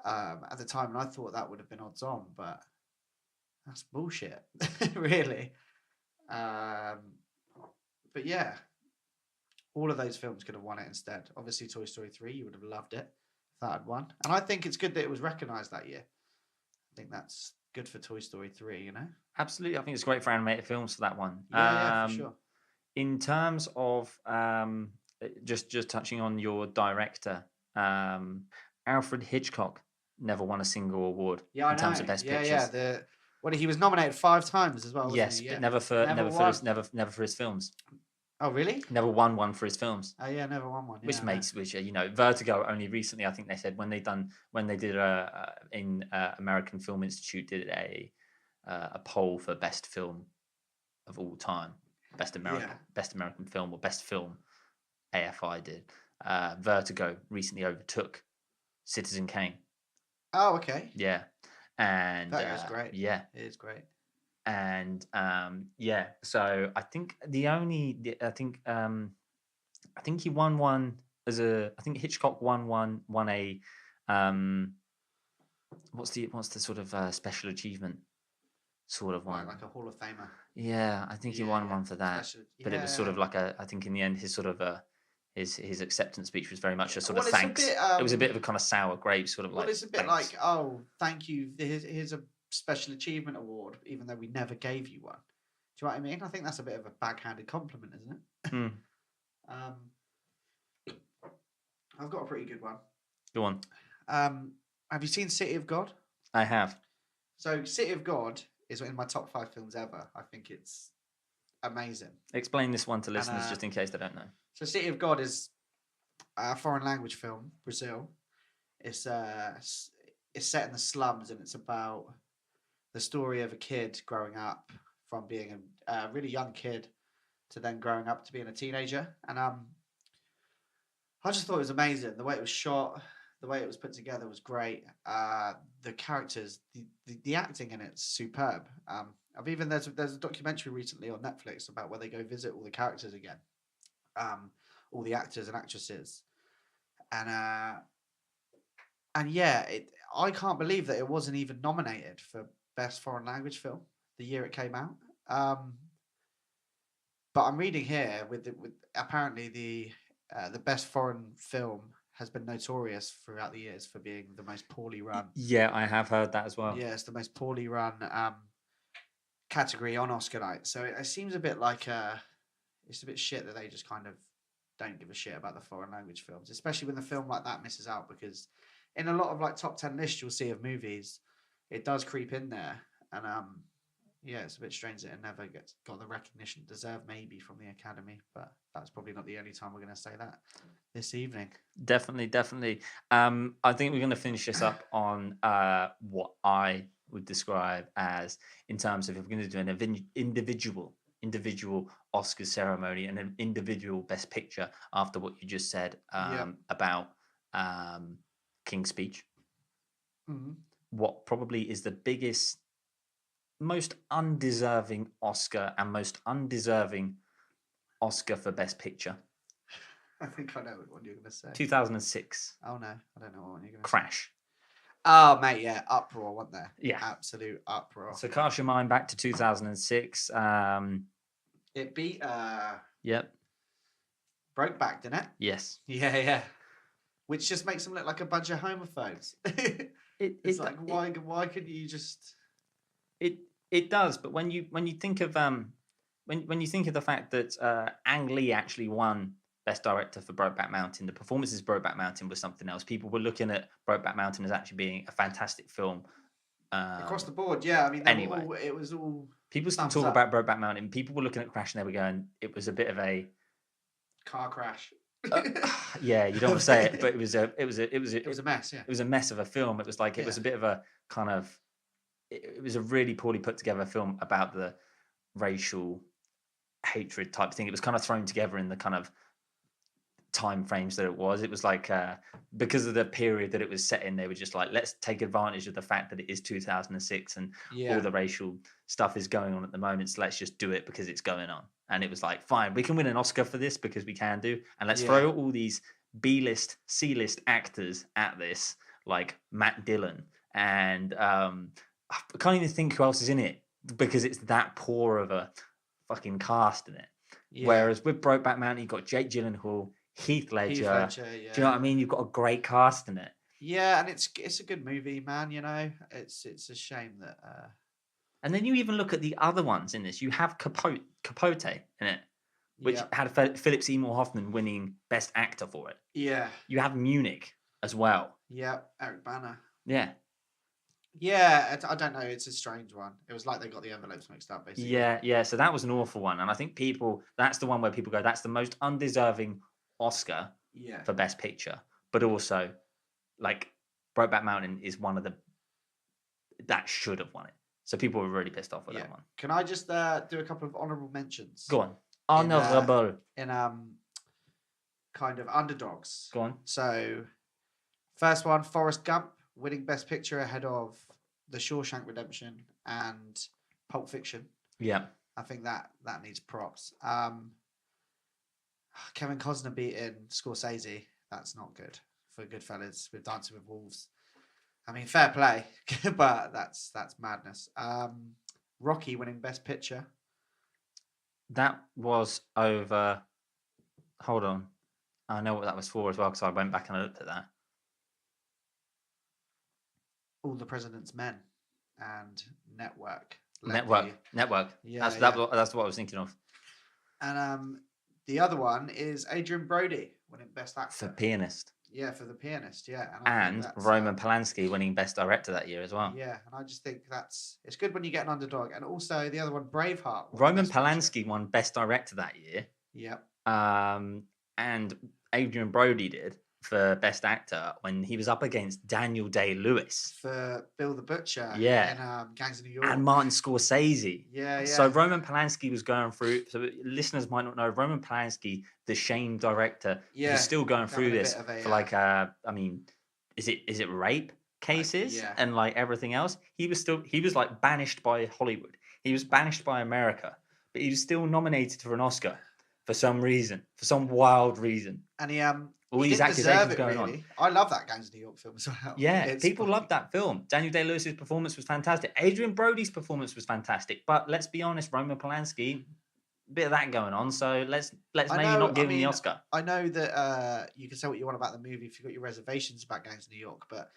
at the time, and I thought that would have been odds on, but that's bullshit, really. But yeah, all of those films could have won it instead. Obviously, Toy Story 3, you would have loved it if that had won. And I think it's good that it was recognised that year. I think that's good for Toy Story 3, you know? Absolutely. I think it's great for animated films for that one. Yeah, for sure. In terms of just touching on your director, Alfred Hitchcock never won a single award in terms of Best Pictures. He was nominated 5 times as well, wasn't Yes, he? but Yeah. never for his films. Oh, really? Never won one for his films. Oh, yeah, never won one. Yeah, Which Vertigo only recently, I think they said when they did American Film Institute did a poll for best film of all time, best American film or best film, AFI did. Vertigo recently overtook Citizen Kane. Oh, okay. Yeah, and that was great. Yeah, it is great. And so I think I think he won one I think Hitchcock won a what's the sort of special achievement sort of one, like a Hall of Famer. Yeah, I think he won one for that. But it was sort of like I think in the end his sort of his acceptance speech was very much a sort of thanks. It was a bit of a kind of sour grape sort of like. Well, it's a bit thanks. like, oh, thank you. Here's a special achievement award, even though we never gave you one. Do you know what I mean? I think that's a bit of a backhanded compliment, isn't it? I've got a pretty good one. Go on. Have you seen City of God? I have. So City of God is in my top 5 films ever. I think it's amazing. Explain this one to listeners just in case they don't know. So City of God is a foreign language film, Brazil. It's set in the slums, and it's about the story of a kid growing up from being a really young kid to then growing up to being a teenager. And I just thought it was amazing. The way it was shot, the way it was put together was great. The characters, the acting in it's superb. There's a documentary recently on Netflix about where they go visit all the characters again, all the actors and actresses, and yeah, I can't believe that it wasn't even nominated for Best Foreign Language Film the year it came out. But I'm reading here with apparently the Best Foreign Film has been notorious throughout the years for being the most poorly run. Yeah, I have heard that as well. Yeah, it's the most poorly run category on Oscar night. So it seems a bit like it's a bit shit that they just kind of don't give a shit about the foreign language films, especially when the film like that misses out, because in a lot of like top 10 lists you'll see of movies, it does creep in there, and yeah, it's a bit strange that it never got the recognition it deserved, maybe from the Academy, but that's probably not the only time we're going to say that this evening. Definitely. I think we're going to finish this up on what I would describe as, in terms of if we're going to do an individual Oscar ceremony and an individual Best Picture after what you just said about King's Speech. Mm-hmm. What probably is the biggest, most undeserving Oscar and most undeserving Oscar for Best Picture? I think I know what you're going to say. 2006. Oh no, I don't know what you're going to Crash. Say. Oh mate, yeah, uproar, wasn't there? Yeah, absolute uproar. So cast your mind back to 2006. It beat. Yep. Brokeback, didn't it? Yes. Yeah. Which just makes them look like a bunch of homophobes. It's like, why couldn't you just? It does, but when you think of when you think of the fact that Ang Lee actually won Best Director for Brokeback Mountain, the performances of Brokeback Mountain was something else. People were looking at Brokeback Mountain as actually being a fantastic film across the board. Yeah, I mean, it was all. People still talk about Brokeback Mountain. People were looking at Crash and they were going, "It was a bit of a car crash." Yeah, you don't want to say it, but it was a mess. Yeah, it was a mess of a film. It was like it was a bit of a kind of. It was a really poorly put together film about the racial hatred type thing. It was kind of thrown together in the kind of time frames that it was. It was like because of the period that it was set in, they were just like, let's take advantage of the fact that it is 2006 and all the racial stuff is going on at the moment. So let's just do it because it's going on. And it was like, fine, we can win an Oscar for this because we can do. And let's throw all these B-list, C-list actors at this, like Matt Dillon. And I can't even think who else is in it because it's that poor of a fucking cast in it. Yeah. Whereas with Brokeback Mountain, you've got Jake Gyllenhaal, Heath Ledger. Do you know what I mean? You've got a great cast in it. Yeah, and it's a good movie, man. You know, it's a shame that. And then you even look at the other ones in this. You have Capote in it, which had Philip Seymour Hoffman winning Best Actor for it. Yeah. You have Munich as well. Yeah, Eric Bana. Yeah. Yeah, I don't know. It's a strange one. It was like they got the envelopes mixed up, basically. Yeah. So that was an awful one, and I think that's the one where people go, that's the most undeserving Oscar for Best Picture, but also like Brokeback Mountain is one of the that should have won it. So people were really pissed off with that one. Can I just do a couple of honourable mentions? Go on. Honourable. In kind of underdogs. Go on. So first one, Forrest Gump winning Best Picture ahead of The Shawshank Redemption and Pulp Fiction. Yeah. I think that needs props. Kevin Costner beating Scorsese. That's not good for Goodfellas with Dancing with Wolves. I mean, fair play, but that's madness. Rocky winning Best Picture. That was over. Hold on. I know what that was for as well because I went back and I looked at that. All the President's Men and Network. Network. Yeah, that's what I was thinking of. And the other one is Adrian Brody winning Best Actor. For Pianist. Yeah, for The Pianist, yeah. And Roman Polanski winning Best Director that year as well. Yeah, and I just think it's good when you get an underdog. And also the other one, Braveheart. Roman Polanski won Best Director that year. Yep. And Adrian Brody did for Best Actor when he was up against Daniel Day-Lewis. For Bill the Butcher. Yeah. In Gangs of New York. And Martin Scorsese. Yeah. So Roman Polanski was going through, so listeners might not know, Roman Polanski, the Shame director, was still going through this for like, is it rape cases and like everything else? He was like banished by Hollywood. He was banished by America, but he was still nominated for an Oscar for some reason, for some wild reason. And he all these accusations going on. I love that Gangs of New York film as well. Yeah, people loved that film. Daniel Day-Lewis's performance was fantastic. Adrian Brody's performance was fantastic. But let's be honest, Roman Polanski, a bit of that going on. So let's maybe not give him the Oscar. I know that you can say what you want about the movie if you've got your reservations about Gangs of New York, but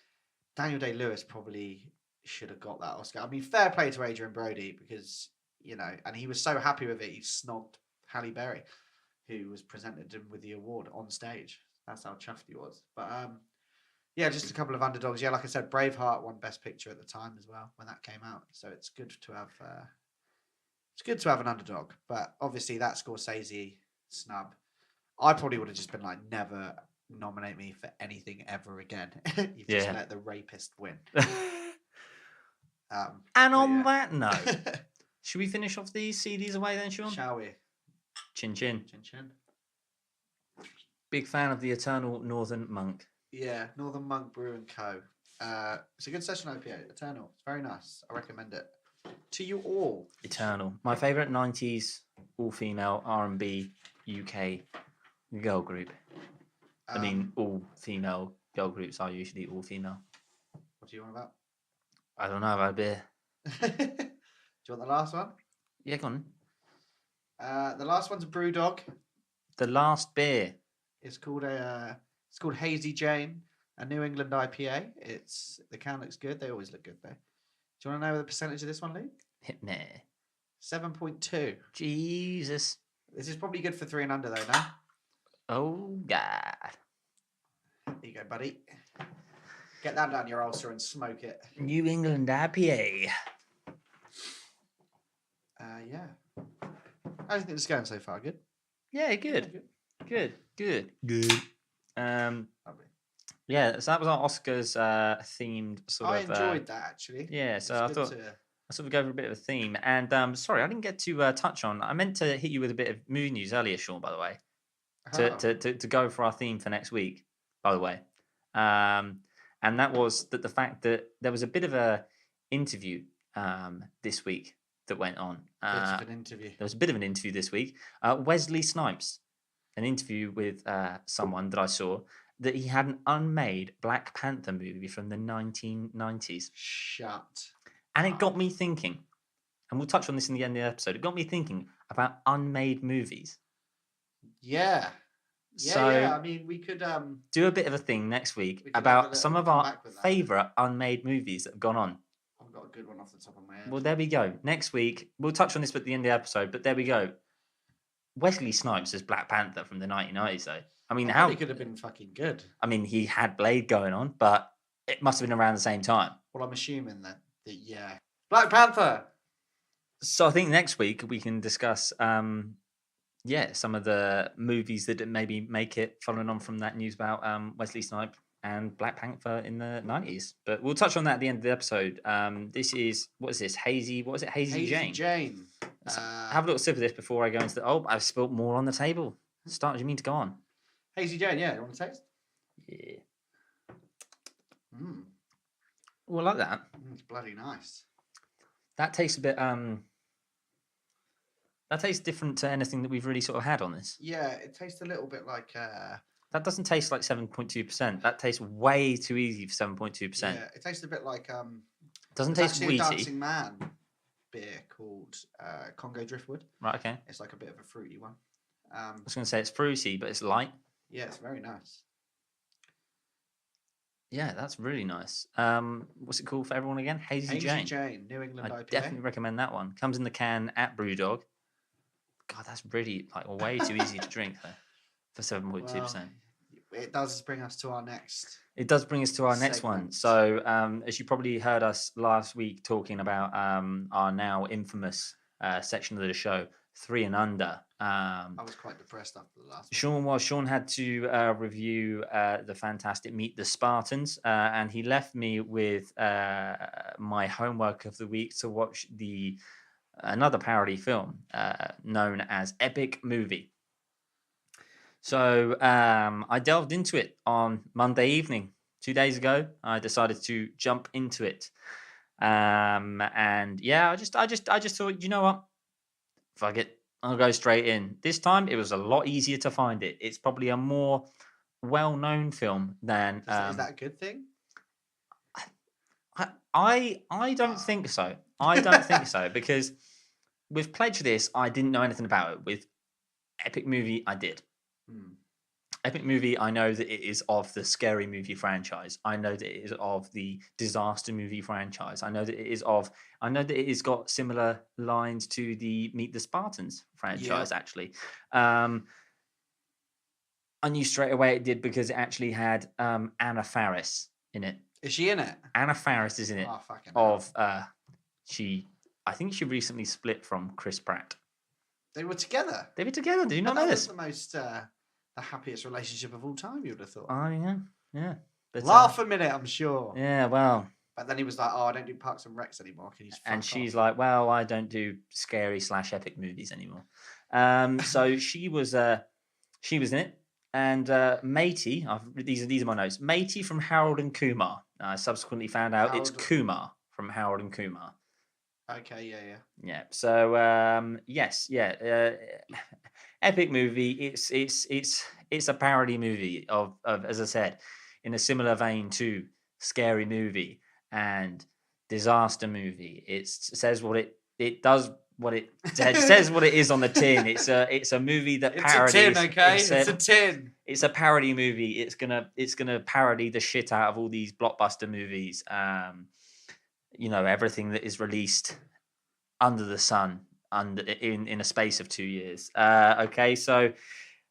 Daniel Day-Lewis probably should have got that Oscar. I mean, fair play to Adrian Brody because, and he was so happy with it, he snogged Halle Berry, who was presented him with the award on stage. That's how chuffed he was. But just a couple of underdogs. Yeah, like I said, Braveheart won Best Picture at the time as well when that came out. So it's good to have an underdog. But obviously that Scorsese snub, I probably would have just been like, never nominate me for anything ever again. You've just let the rapist win. And on that note, should we finish off these CDs away then, Sean? Shall we? Chin chin. Chin chin. Big fan of the Eternal Northern Monk. Yeah, Northern Monk Brew and Co. It's a good session IPA. Eternal. It's very nice. I recommend it to you all. Eternal. My favourite 90s all-female R&B UK girl group. I mean, all-female girl groups are usually all-female. What do you want about? I don't know. I've had a beer. Do you want the last one? Yeah, go on. The last one's a Brewdog. The last beer. It's called Hazy Jane, a New England IPA. The can looks good. They always look good though. Do you want to know the percentage of this one, Luke? Hit me. 7.2. Jesus. This is probably good for 3 and under though, now. Oh God. There you go, buddy. Get that down your ulcer and smoke it. New England IPA. Yeah. How do you think this is going so far? Good? Yeah, good. Good. Lovely. Yeah, so that was our Oscars themed sort I of. enjoyed that actually. Yeah, so I thought I sort of go over a bit of a theme. And sorry, I didn't get to touch on. I meant to hit you with a bit of movie news earlier, Sean. By the way. Oh. to go for our theme for next week, by the way. And that was that the fact that there was a bit of a interview this week that went on. Bit of an interview. There was a bit of an interview this week. Wesley Snipes, an interview with someone that I saw, that he had an unmade Black Panther movie from the 1990s. Shut. And it got me thinking, and we'll touch on this in the end of the episode, it got me thinking about unmade movies. Yeah. So Yeah. I mean, we could do a bit of a thing next week we could have about a some little of come our back with that. favourite unmade movies that have gone on. I've got a good one off the top of my head. Well, there we go. Next week, we'll touch on this at the end of the episode, but there we go. Wesley Snipes as Black Panther from the 1990s, though. I mean, He could have been fucking good. I mean, he had Blade going on, but it must have been around the same time. Well, I'm assuming that yeah. Black Panther. So I think next week we can discuss, some of the movies that maybe make it, following on from that news about Wesley Snipes and Black Panther in the 90s. But we'll touch on that at the end of the episode. This is, what is this? Hazy Jane? Have a little sip of this before I go into the... Oh, I've spilt more on the table. Do you mean to go on? Hazy Jane, yeah. You want to taste? Yeah. Mm. Oh, I like that. It's bloody nice. That tastes a bit... That tastes different to anything that we've really sort of had on this. Yeah, it tastes a little bit like... That doesn't taste like 7.2%. That tastes way too easy for 7.2%. Yeah, it tastes a bit like... Doesn't taste actually wheaty. a Dancing Man beer called Congo Driftwood. Right, okay. It's like a bit of a fruity one. I was going to say it's fruity, but it's light. Yeah, it's very nice. Yeah, that's really nice. What's it called for everyone again? Hazy Jane. New England I IPA. definitely recommend that one. Comes in the can at Brewdog. God, that's really like way too easy to drink though, for 7.2%. Well, it does bring us to our next. It does bring us to our next one. segment. So, as you probably heard us last week talking about our now infamous section of the show, 3 and Under. I was quite depressed after the last Sean had to review the fantastic Meet the Spartans, and he left me with my homework of the week to watch another parody film known as Epic Movie. So I delved into it on Monday evening, 2 days ago. I decided to jump into it, and yeah, I just thought, you know what, fuck it, I'll go straight in. This time it was a lot easier to find it. It's probably a more well-known film than. Is that a good thing? I don't think so. I don't think so, because with Pledge This, I didn't know anything about it. With Epic Movie, I did. Epic Movie, I know that it is of the Scary Movie franchise. I know that it is of the Disaster Movie franchise. I know that it has got similar lines to the Meet the Spartans franchise, actually. I knew straight away it did because it actually had Anna Faris in it. Is she in it? Anna Faris is in it. Oh, fucking hell. I think she recently split from Chris Pratt. They were together. Did you not know That this? was the most, the happiest relationship of all time, you would have thought. Oh, yeah. But, Laugh a minute, I'm sure. Yeah, well. But then he was like, "Oh, I don't do Parks and Recs anymore. Can you?" And she's like, "Well, I don't do scary / epic movies anymore." So she was in it, and Matey. These are my notes. Matey from Harold and Kumar. I subsequently found out it's Kumar from Harold and Kumar. Okay, yeah. So yes, Epic Movie. It's a parody movie of, as I said, in a similar vein to Scary Movie and Disaster Movie. It says what it does. What it says what it is on the tin. It's a movie that parodies. It's a tin, okay? It's a tin. It's a parody movie. It's gonna parody the shit out of all these blockbuster movies. Everything that is released under the sun in a space of 2 years. Okay, so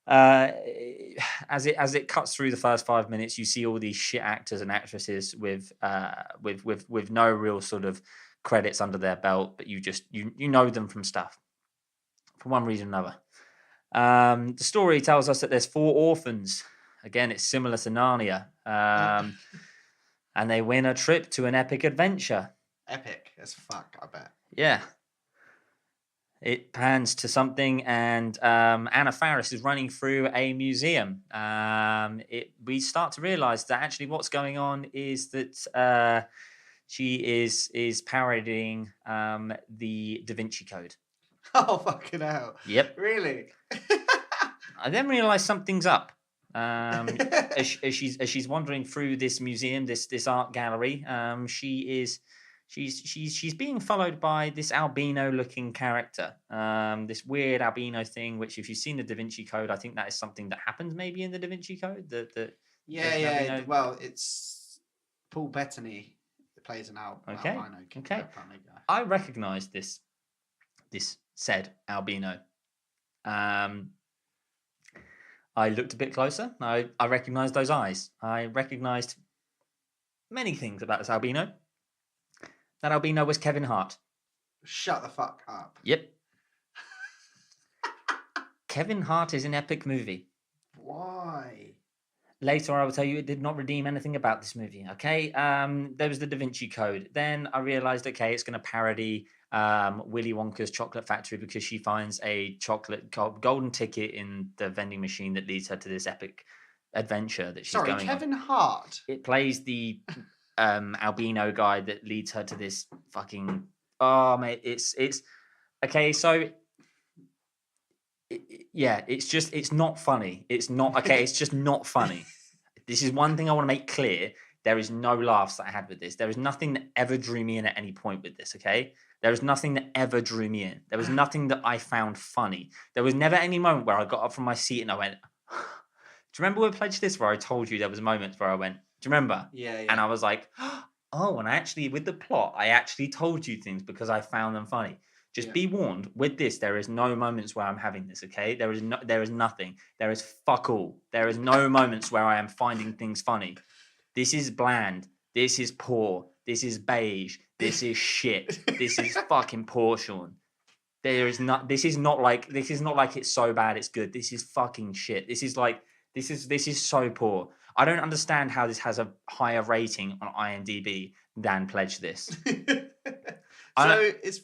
as it cuts through the first 5 minutes, you see all these shit actors and actresses with no real sort of credits under their belt, but you know them from stuff for one reason or another. The story tells us that there's 4 orphans. Again, it's similar to Narnia, and they win a trip to an epic adventure. Epic as fuck, I bet. Yeah. It pans to something, and Anna Faris is running through a museum. We start to realise that actually what's going on is that she is parodying the Da Vinci Code. Oh, fucking hell. Yep. Really? I then realise something's up. As she's wandering through this museum, this art gallery, she's being followed by this albino looking character, this weird albino thing. Which, if you've seen the Da Vinci Code, I think that is something that happens maybe in the Da Vinci Code. Yeah. Well, it's Paul Bettany that plays an Okay. albino. Okay. Guy. I recognised this said albino. I looked a bit closer. I recognised those eyes. I recognised many things about this albino. That albino was Kevin Hart. Shut the fuck up. Yep. Kevin Hart is an epic movie. Why? Later, I will tell you it did not redeem anything about this movie. Okay. There was the Da Vinci Code. Then I realised, okay, it's going to parody Willy Wonka's Chocolate Factory because she finds a golden ticket in the vending machine that leads her to this epic adventure that she's going on. Kevin Hart. It plays the albino guy that leads her to this fucking. Oh mate, it's okay. So it's not funny. It's not okay. It's just not funny. This is one thing I want to make clear. There is no laughs that I had with this. There is nothing that ever drew me in at any point with this. Okay. There was nothing that ever drew me in. There was nothing that I found funny. There was never any moment where I got up from my seat and I went, do you remember when we pledged this where I told you there was moments where I went, do you remember? Yeah. And I was like, oh, and I actually, with the plot, I actually told you things because I found them funny. Just be warned, with this, there is no moments where I'm having this, okay? There is nothing. There is fuck all. There is no moments where I am finding things funny. This is bland. This is poor. This is beige. This is shit. This is fucking portion. This is not like it's so bad it's good. This is fucking shit. This is so poor. I don't understand how this has a higher rating on IMDb than Pledge This. It's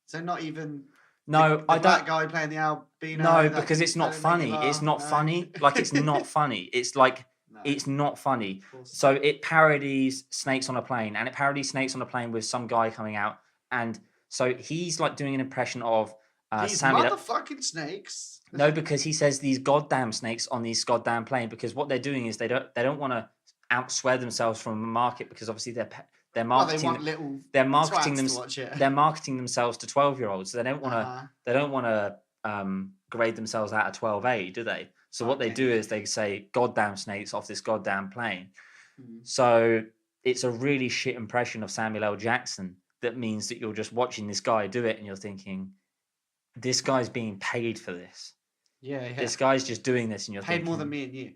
so not even no, the black guy playing the albino. No, because it's not funny. It's not funny. Like it's not funny. It's like it's not funny. So it parodies Snakes on a Plane, and it parodies Snakes on a Plane with some guy coming out, and so he's like doing an impression of these Samuel. Motherfucking snakes. No, because he says these goddamn snakes on these goddamn plane. Because what they're doing is they don't want to outswear themselves from the market because obviously they're marketing. They're marketing themselves to 12-year-olds. So they don't want to grade themselves out of 12A, do they? So what they do is they say goddamn snakes off this goddamn plane. Mm-hmm. So it's a really shit impression of Samuel L. Jackson. That means that you're just watching this guy do it and you're thinking, this guy's being paid for this. Yeah. This guy's just doing this and you're paid thinking, more than me and you.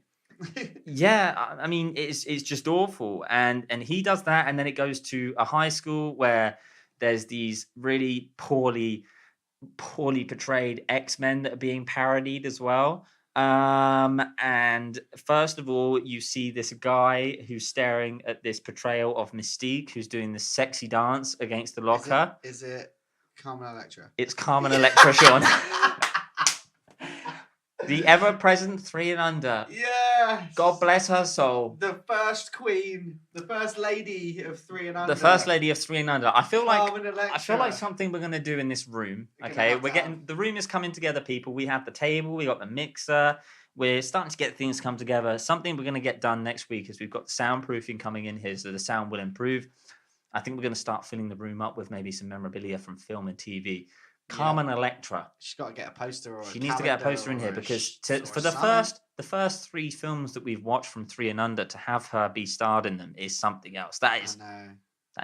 Yeah, I mean, it's just awful. And he does that, and then it goes to a high school where there's these really poorly portrayed X-Men that are being parodied as well. And first of all, you see this guy who's staring at this portrayal of Mystique, who's doing this sexy dance against the locker. Is it Carmen Electra? It's Carmen Electra, Sean. The ever-present 3 and Under. Yeah. God bless her soul. The first queen, the first lady of 3 and Under. The first lady of 3 and Under. I feel like something we're gonna do in this room. Okay, the room is coming together, people. We have the table, we got the mixer. We're starting to get things come together. Something we're gonna get done next week is we've got the soundproofing coming in here, so the sound will improve. I think we're gonna start filling the room up with maybe some memorabilia from film and TV. Carmen Electra. She's got to get a poster she needs to get a poster in here because for the first 3 films that we've watched from 3 and Under, to have her be starred in them is something else. That is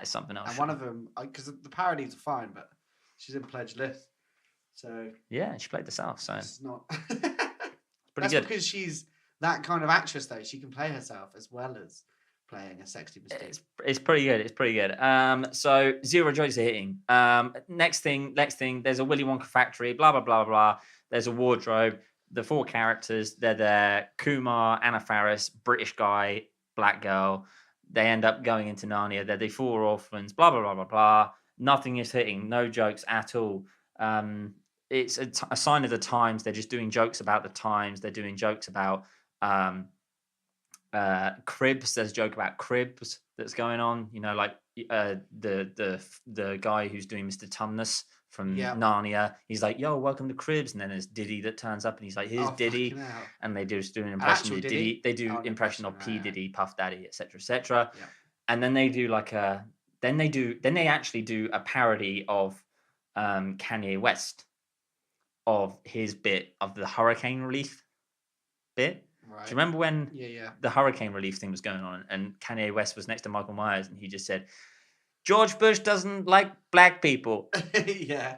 something else. And one of them, because the parodies are fine, but she's in Pledge List. So yeah, she played herself. So it's not. Pretty good. Because she's that kind of actress, though. She can play herself as well as playing a sexy Mystique. It's pretty good. It's pretty good. So 0 jokes are hitting. Next thing. There's a Willy Wonka factory. Blah blah blah blah. There's a wardrobe. The 4 characters. They're there. Kumar, Anna Faris, British guy, black girl. They end up going into Narnia. They're the 4 orphans. Blah blah blah blah blah. Nothing is hitting. No jokes at all. It's a sign of the times. They're just doing jokes about the times. They're doing jokes about cribs. There's a joke about cribs that's going on. You know, like the guy who's doing Mr. Tumnus from Narnia. He's like, "Yo, welcome to cribs," and then there's Diddy that turns up, and he's like, "Here's Diddy," and they just do an impression of Diddy. They do impression of P Diddy, Puff Daddy, etc., etc. Yeah. And then they do like a then they actually do a parody of Kanye West, of his bit of the hurricane relief bit. Right. Do you remember when Yeah. the hurricane relief thing was going on and Kanye West was next to Michael Myers and he just said, "George Bush doesn't like black people." Yeah.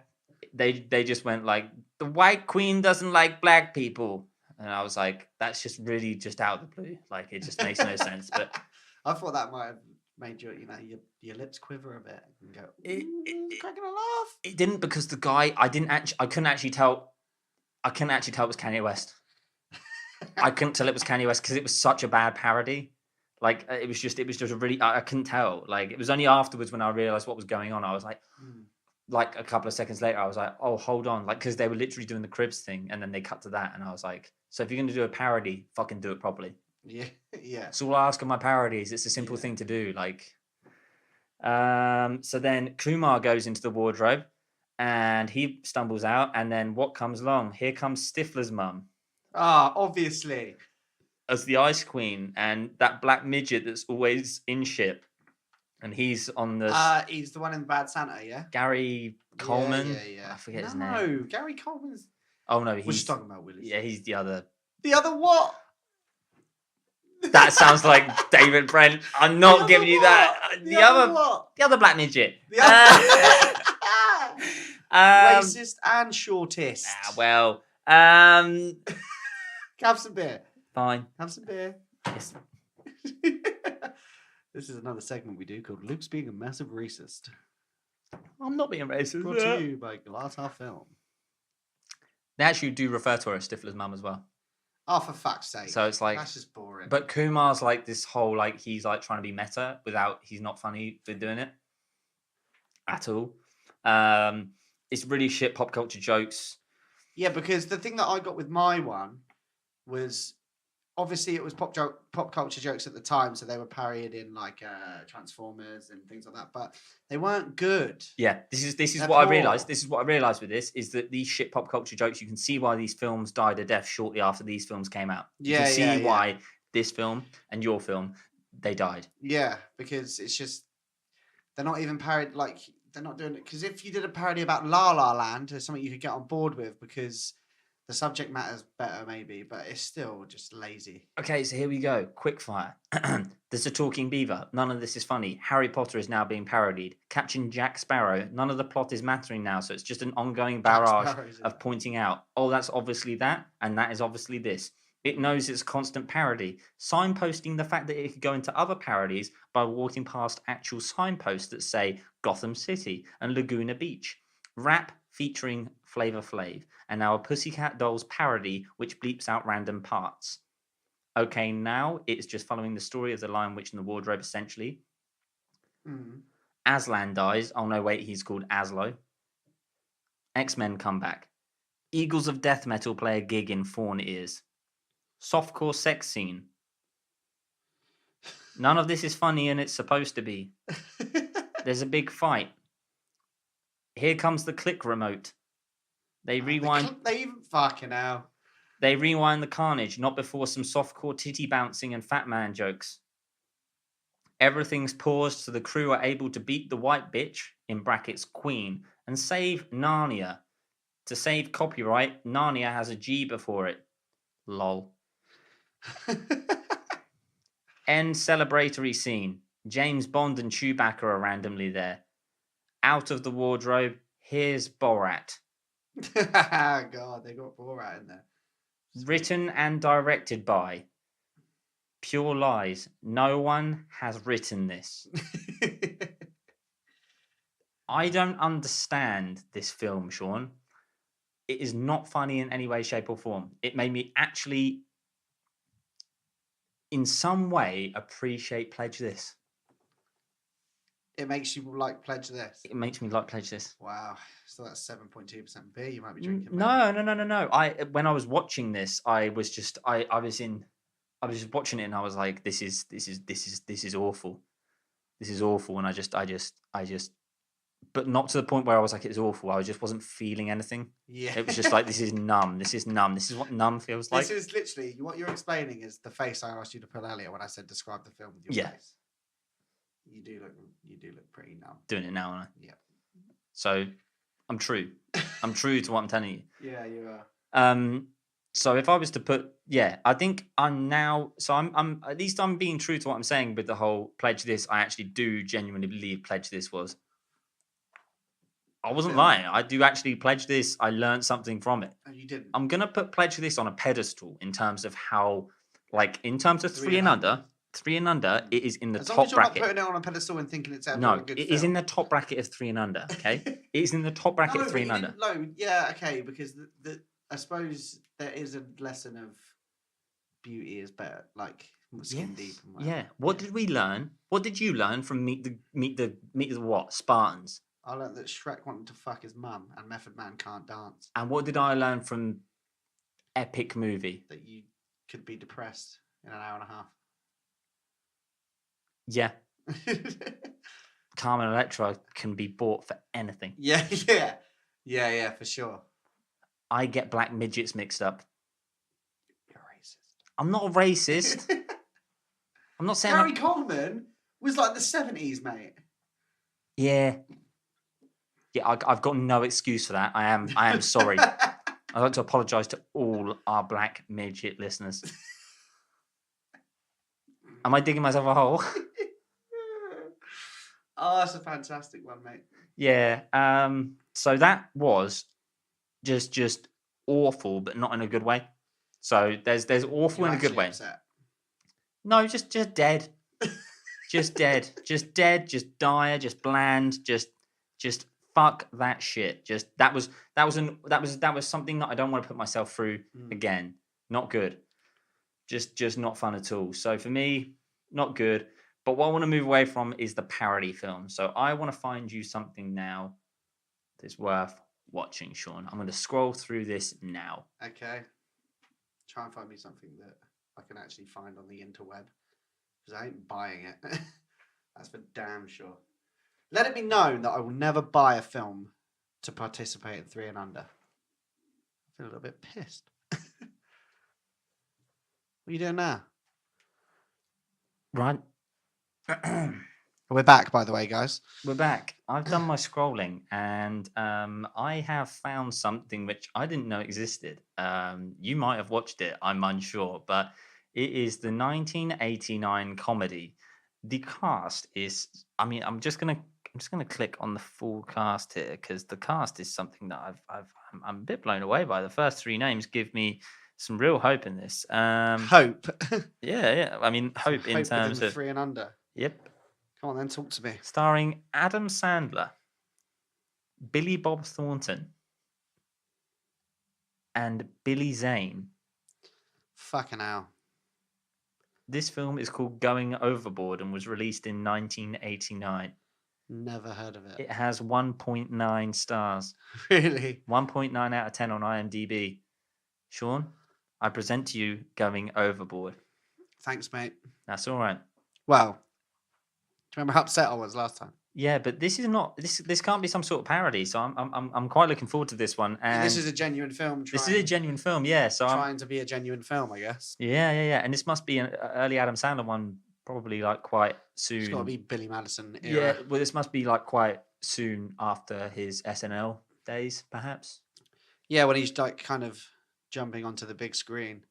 They just went like, "The white queen doesn't like black people." And I was like, that's just really just out of the blue. Like, it just makes no sense. But I thought that might have made your lips quiver a bit and go, cracking a laugh. It didn't, because the guy, I couldn't actually tell it was Kanye West. I couldn't tell it was Kanye West because it was such a bad parody. Like, it was just a really, I couldn't tell. Like, it was only afterwards when I realized what was going on. I was like, like a couple of seconds later, I was like, oh, hold on. Like, because they were literally doing the cribs thing and then they cut to that. And I was like, so if you're going to do a parody, fucking do it properly. Yeah. That's all I ask of my parodies. It's a simple thing to do. Like, so then Kumar goes into the wardrobe and he stumbles out. And then what comes along? Here comes Stifler's mum. Ah, obviously. As the Ice Queen, and that black midget that's always in shit. And he's on the... he's the one in Bad Santa, yeah? Gary Coleman? Yeah. I forget his name. No, Gary Coleman's... Oh, no, We're just talking about Willis. Yeah, he's the other... The other what? That sounds like David Brent. I'm not giving you that. The other what? The other black midget. The other... Racist and shortest. Well... Have some beer. Fine. Have some beer. Yes. This is another segment we do called Luke's being a massive racist. I'm not being racist. Brought to you by Glass Half Film. They actually do refer to her as Stifler's mum as well. Oh, for fuck's sake. So it's like... That's just boring. But Kumar's like this whole, like, he's like trying to be meta without... He's not funny with doing it. At all. It's really shit pop culture jokes. Yeah, because the thing that I got with my one was... Obviously, it was pop culture jokes at the time, so they were parodied in like Transformers and things like that. But they weren't good. Yeah, this is what I realized. This is what I realized with this is that these shit pop culture jokes. You can see why these films died a death shortly after these films came out. You can see why this film and your film they died. Yeah, because it's just they're not even parodied. Like, they're not doing it because if you did a parody about La La Land, it's something you could get on board with because the subject matter's better, maybe, but it's still just lazy. Okay, so here we go. Quickfire. There's a talking beaver. None of this is funny. Harry Potter is now being parodied. Catching Jack Sparrow. None of the plot is mattering now, so it's just an ongoing barrage of pointing out, oh, that's obviously that, and that is obviously this. It knows it's constant parody. Signposting the fact that it could go into other parodies by walking past actual signposts that say Gotham City and Laguna Beach. Rap featuring Flavor Flav, and now a Pussycat Dolls parody which bleeps out random parts. Okay, now it's just following the story of the Lion Witch in the Wardrobe, essentially. Aslan dies. Oh no, wait, he's called Aslo. X-Men come back. Eagles of Death Metal play a gig in Fawn Ears. Softcore sex scene. None of this is funny and it's supposed to be. There's a big fight. Here comes the click remote. They rewind. They even fucking hell. They rewind the carnage, not before some softcore titty bouncing and fat man jokes. Everything's paused so the crew are able to beat the white bitch, in brackets queen, and save Narnia. To save copyright, Narnia has a G before it. Lol. End celebratory scene. James Bond and Chewbacca are randomly there. Out of the wardrobe, here's Borat. God, they got Borat in there. Written and directed by... Pure lies. No one has written this. I don't understand this film, Sean. It is not funny in any way, shape, or form. It made me actually, in some way, appreciate Pledge This. It makes you like pledge this. It makes me like pledge this. Wow. So that's 7.2% beer. You might be drinking. mate. No. When I was watching this, I was just watching it and I was like, this is awful. This is awful. And I just, but not to the point where I was like, it's awful. I just wasn't feeling anything. Yeah. It was just like, this is numb. This is numb. This is what numb feels like. This is literally what you're explaining is the face I asked you to pull earlier when I said describe the film with your face. You do look pretty numb. Doing it now, aren't I? Yeah. So I'm true. I'm true to what I'm telling you. Yeah, you are. So if I was to put, I think I'm now. So I'm at least I'm being true to what I'm saying with the whole pledge this. I actually do genuinely believe pledge this was. I wasn't lying. I do actually pledge this. I learned something from it. Oh, you didn't. I'm gonna put pledge this on a pedestal in terms of how, like, in terms of three and under, it is in the as top long as you're bracket. not putting it on a pedestal and thinking it's ever No, a good it film. is in the top bracket of 3 and under. Okay, it is in the top bracket of 3 and under. No, yeah, okay, because the I suppose there is a lesson of beauty is better, like skin deep. And whatever. Yeah. What did we learn? What did you learn from meet the what Spartans? I learned that Shrek wanted to fuck his mum and Method Man can't dance. And what did I learn from Epic Movie? That you could be depressed in an hour and a half. Yeah. Carmen Electra can be bought for anything. Yeah, for sure. I get black midgets mixed up. You're racist. I'm not a racist. I'm not saying Gary Coleman was like the 70s, mate. Yeah, I've got no excuse for that. I am sorry. I'd like to apologise to all our black midget listeners. Am I digging myself a hole? Oh, that's a fantastic one, mate. Yeah. So that was just awful, but not in a good way. So there's awful in a good way. Upset. No, just dead. Just dead. Just dead. Just dire. Just bland. Just fuck that shit. Just that was something that I don't want to put myself through again. Not good. Just not fun at all. So for me, not good. But what I want to move away from is the parody film. So I want to find you something now that's worth watching, Sean. I'm going to scroll through this now. Okay. Try and find me something that I can actually find on the interweb. Because I ain't buying it. That's for damn sure. Let it be known that I will never buy a film to participate in 3 and under. I feel a little bit pissed. What are you doing now? Right. We're back, by the way, guys. We're back. I've done my scrolling and I have found something which I didn't know existed. You might have watched it, I'm unsure, but it is the 1989 comedy. The cast is, I'm just gonna click on the full cast here because the cast is something that I'm a bit blown away by. The first 3 names give me some real hope in this. Hope. Yeah. Hope in terms of 3 and under. Yep. Come on, then, talk to me. Starring Adam Sandler, Billy Bob Thornton, and Billy Zane. Fucking hell. This film is called Going Overboard and was released in 1989. Never heard of it. It has 1.9 stars. Really? 1.9 out of 10 on IMDb. Sean, I present to you Going Overboard. Thanks, mate. That's all right. Well, do you remember how upset I was last time? Yeah, but this is not this can't be some sort of parody. So I'm quite looking forward to this one. And this is a genuine film. This is a genuine film, yeah. So trying to be a genuine film, I guess. Yeah. And this must be an early Adam Sandler one, probably like quite soon. It's got to be Billy Madison era. Yeah, well, this must be like quite soon after his SNL days, perhaps. Yeah, when he's like kind of jumping onto the big screen.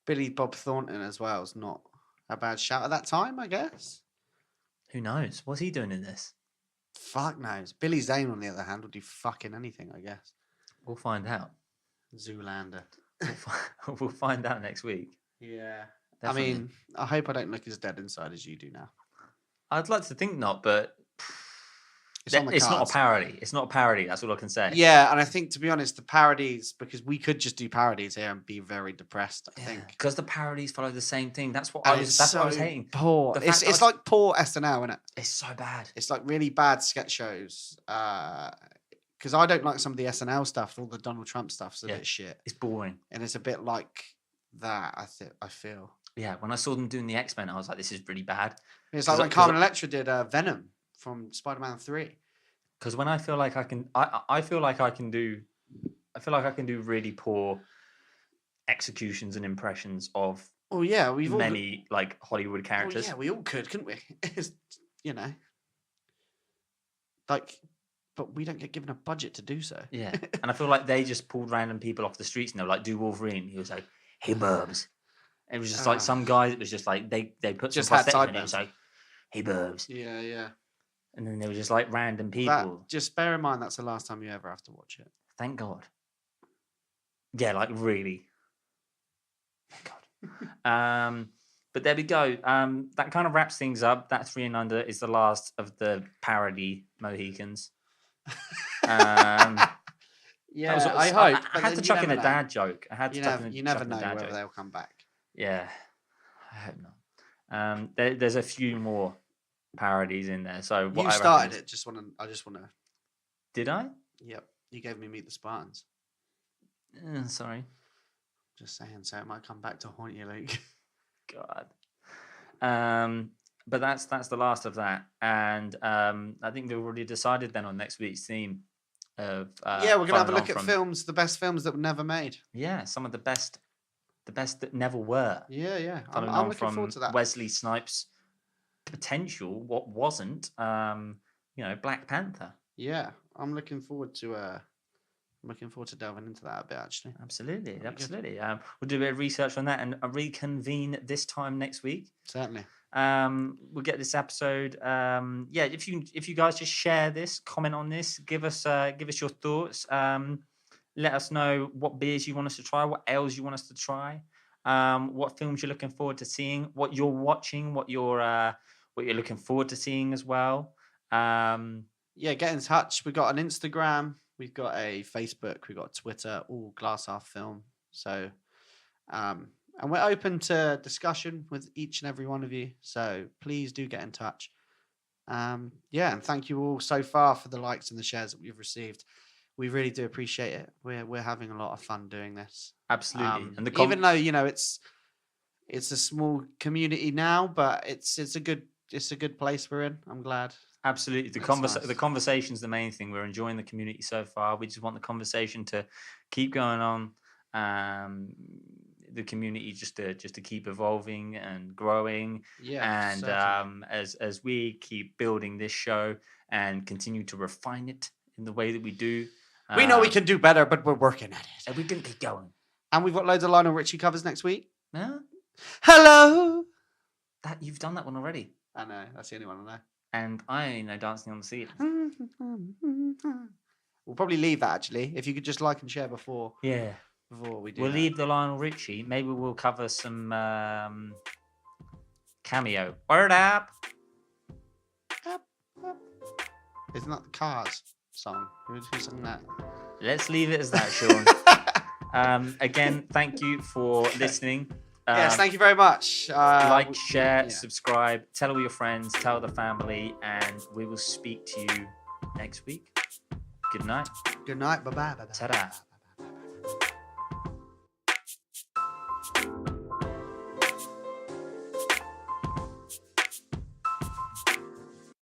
Billy Bob Thornton as well is not a bad shout at that time, I guess. Who knows? What's he doing in this? Fuck knows. Billy Zane, on the other hand, will do fucking anything, I guess. We'll find out. Zoolander. We'll find out next week. Yeah. Definitely. I hope I don't look as dead inside as you do now. I'd like to think not, but It's on the It's not cards. a parody. It's not a parody. That's all I can say. Yeah, and I think, to be honest, the parodies, because we could just do parodies here and be very depressed, I think. Because the parodies follow the same thing. That's what And I was. it's That's what I was so hating. Poor. The fact It's that like poor SNL, isn't it? It's so bad. It's like really bad sketch shows. Because I don't like some of the SNL stuff. All the Donald Trump stuff's a bit shit, It's boring. and it's a bit like that. I feel. Yeah, when I saw them doing the X-Men, I was like, this is really bad. It's like when Carmen Electra did Venom from Spider-Man 3. Because when I feel like I can, I feel like I can do really poor executions and impressions of Oh yeah, we've all many like Hollywood characters. Well, yeah, we all could, couldn't we? It's, you know, like, but we don't get given a budget to do so. Yeah, and I feel like they just pulled random people off the streets and they were like, "Do Wolverine." He was like, "Hey, Burbs." And it was just like some guy that was just like they put just some had prosthetics in it. It sideburns. was like, "Hey, Burbs." Yeah, yeah. And then they were just like random people. Just bear in mind that's the last time you ever have to watch it. Thank God. Yeah, like really. Thank God. But there we go. That kind of wraps things up. That 3 and Under is the last of the parody Mohicans. Yeah, I hope. I had to chuck in a dad joke. You never know whether they'll come back. Yeah, I hope not. There's a few more parodies in there. So what You I started reckon it. I just want to. Did I? Yep. You gave me Meet the Spartans. Sorry. Just saying, so it might come back to haunt you, Luke. God. But that's the last of that, and I think we've already decided then on next week's theme of yeah, we're gonna have a look at from films, the best films that were never made. Yeah, some of the best that never were. Yeah. Following I'm on looking from forward to that. Wesley Snipes' potential, what wasn't, Black Panther. Yeah, I'm looking forward to delving into that a bit, actually. Absolutely. We'll do a bit of research on that and reconvene this time next week. Certainly. We'll get this episode. If you guys just share this, comment on this, give us your thoughts. Let us know what beers you want us to try, what ales you want us to try, what films you're looking forward to seeing, what you're watching, what you're looking forward to seeing as well. Get in touch. We've got an Instagram, we've got a Facebook, we've got Twitter, all Glass Half Film. So, and we're open to discussion with each and every one of you. So please do get in touch. And thank you all so far for the likes and the shares that we've received. We really do appreciate it. We're having a lot of fun doing this. Absolutely. And even though it's a small community now, but it's a good place we're in. I'm glad. Absolutely. The conversation's the main thing. We're enjoying the community so far. We just want the conversation to keep going on. The community just to keep evolving and growing. Yeah. And as we keep building this show and continue to refine it in the way that we do. We know we can do better, but we're working at it. And we're going to keep going. And we've got loads of Lionel Richie covers next week. Yeah. Hello. You've done that one already. I know. That's the only one I know. And I only know Dancing on the Sea. We'll probably leave that, actually. If you could just like and share before we do. We'll leave the Lionel Richie. Maybe we'll cover some cameo. Word up. Isn't that the Cars song? Who's singing that? Let's leave it as that, Sean. Again, thank you for listening. Yes, thank you very much. Like, share, subscribe, tell all your friends, tell the family, and we will speak to you next week. Good night. Good night. Bye-bye. Ta-da.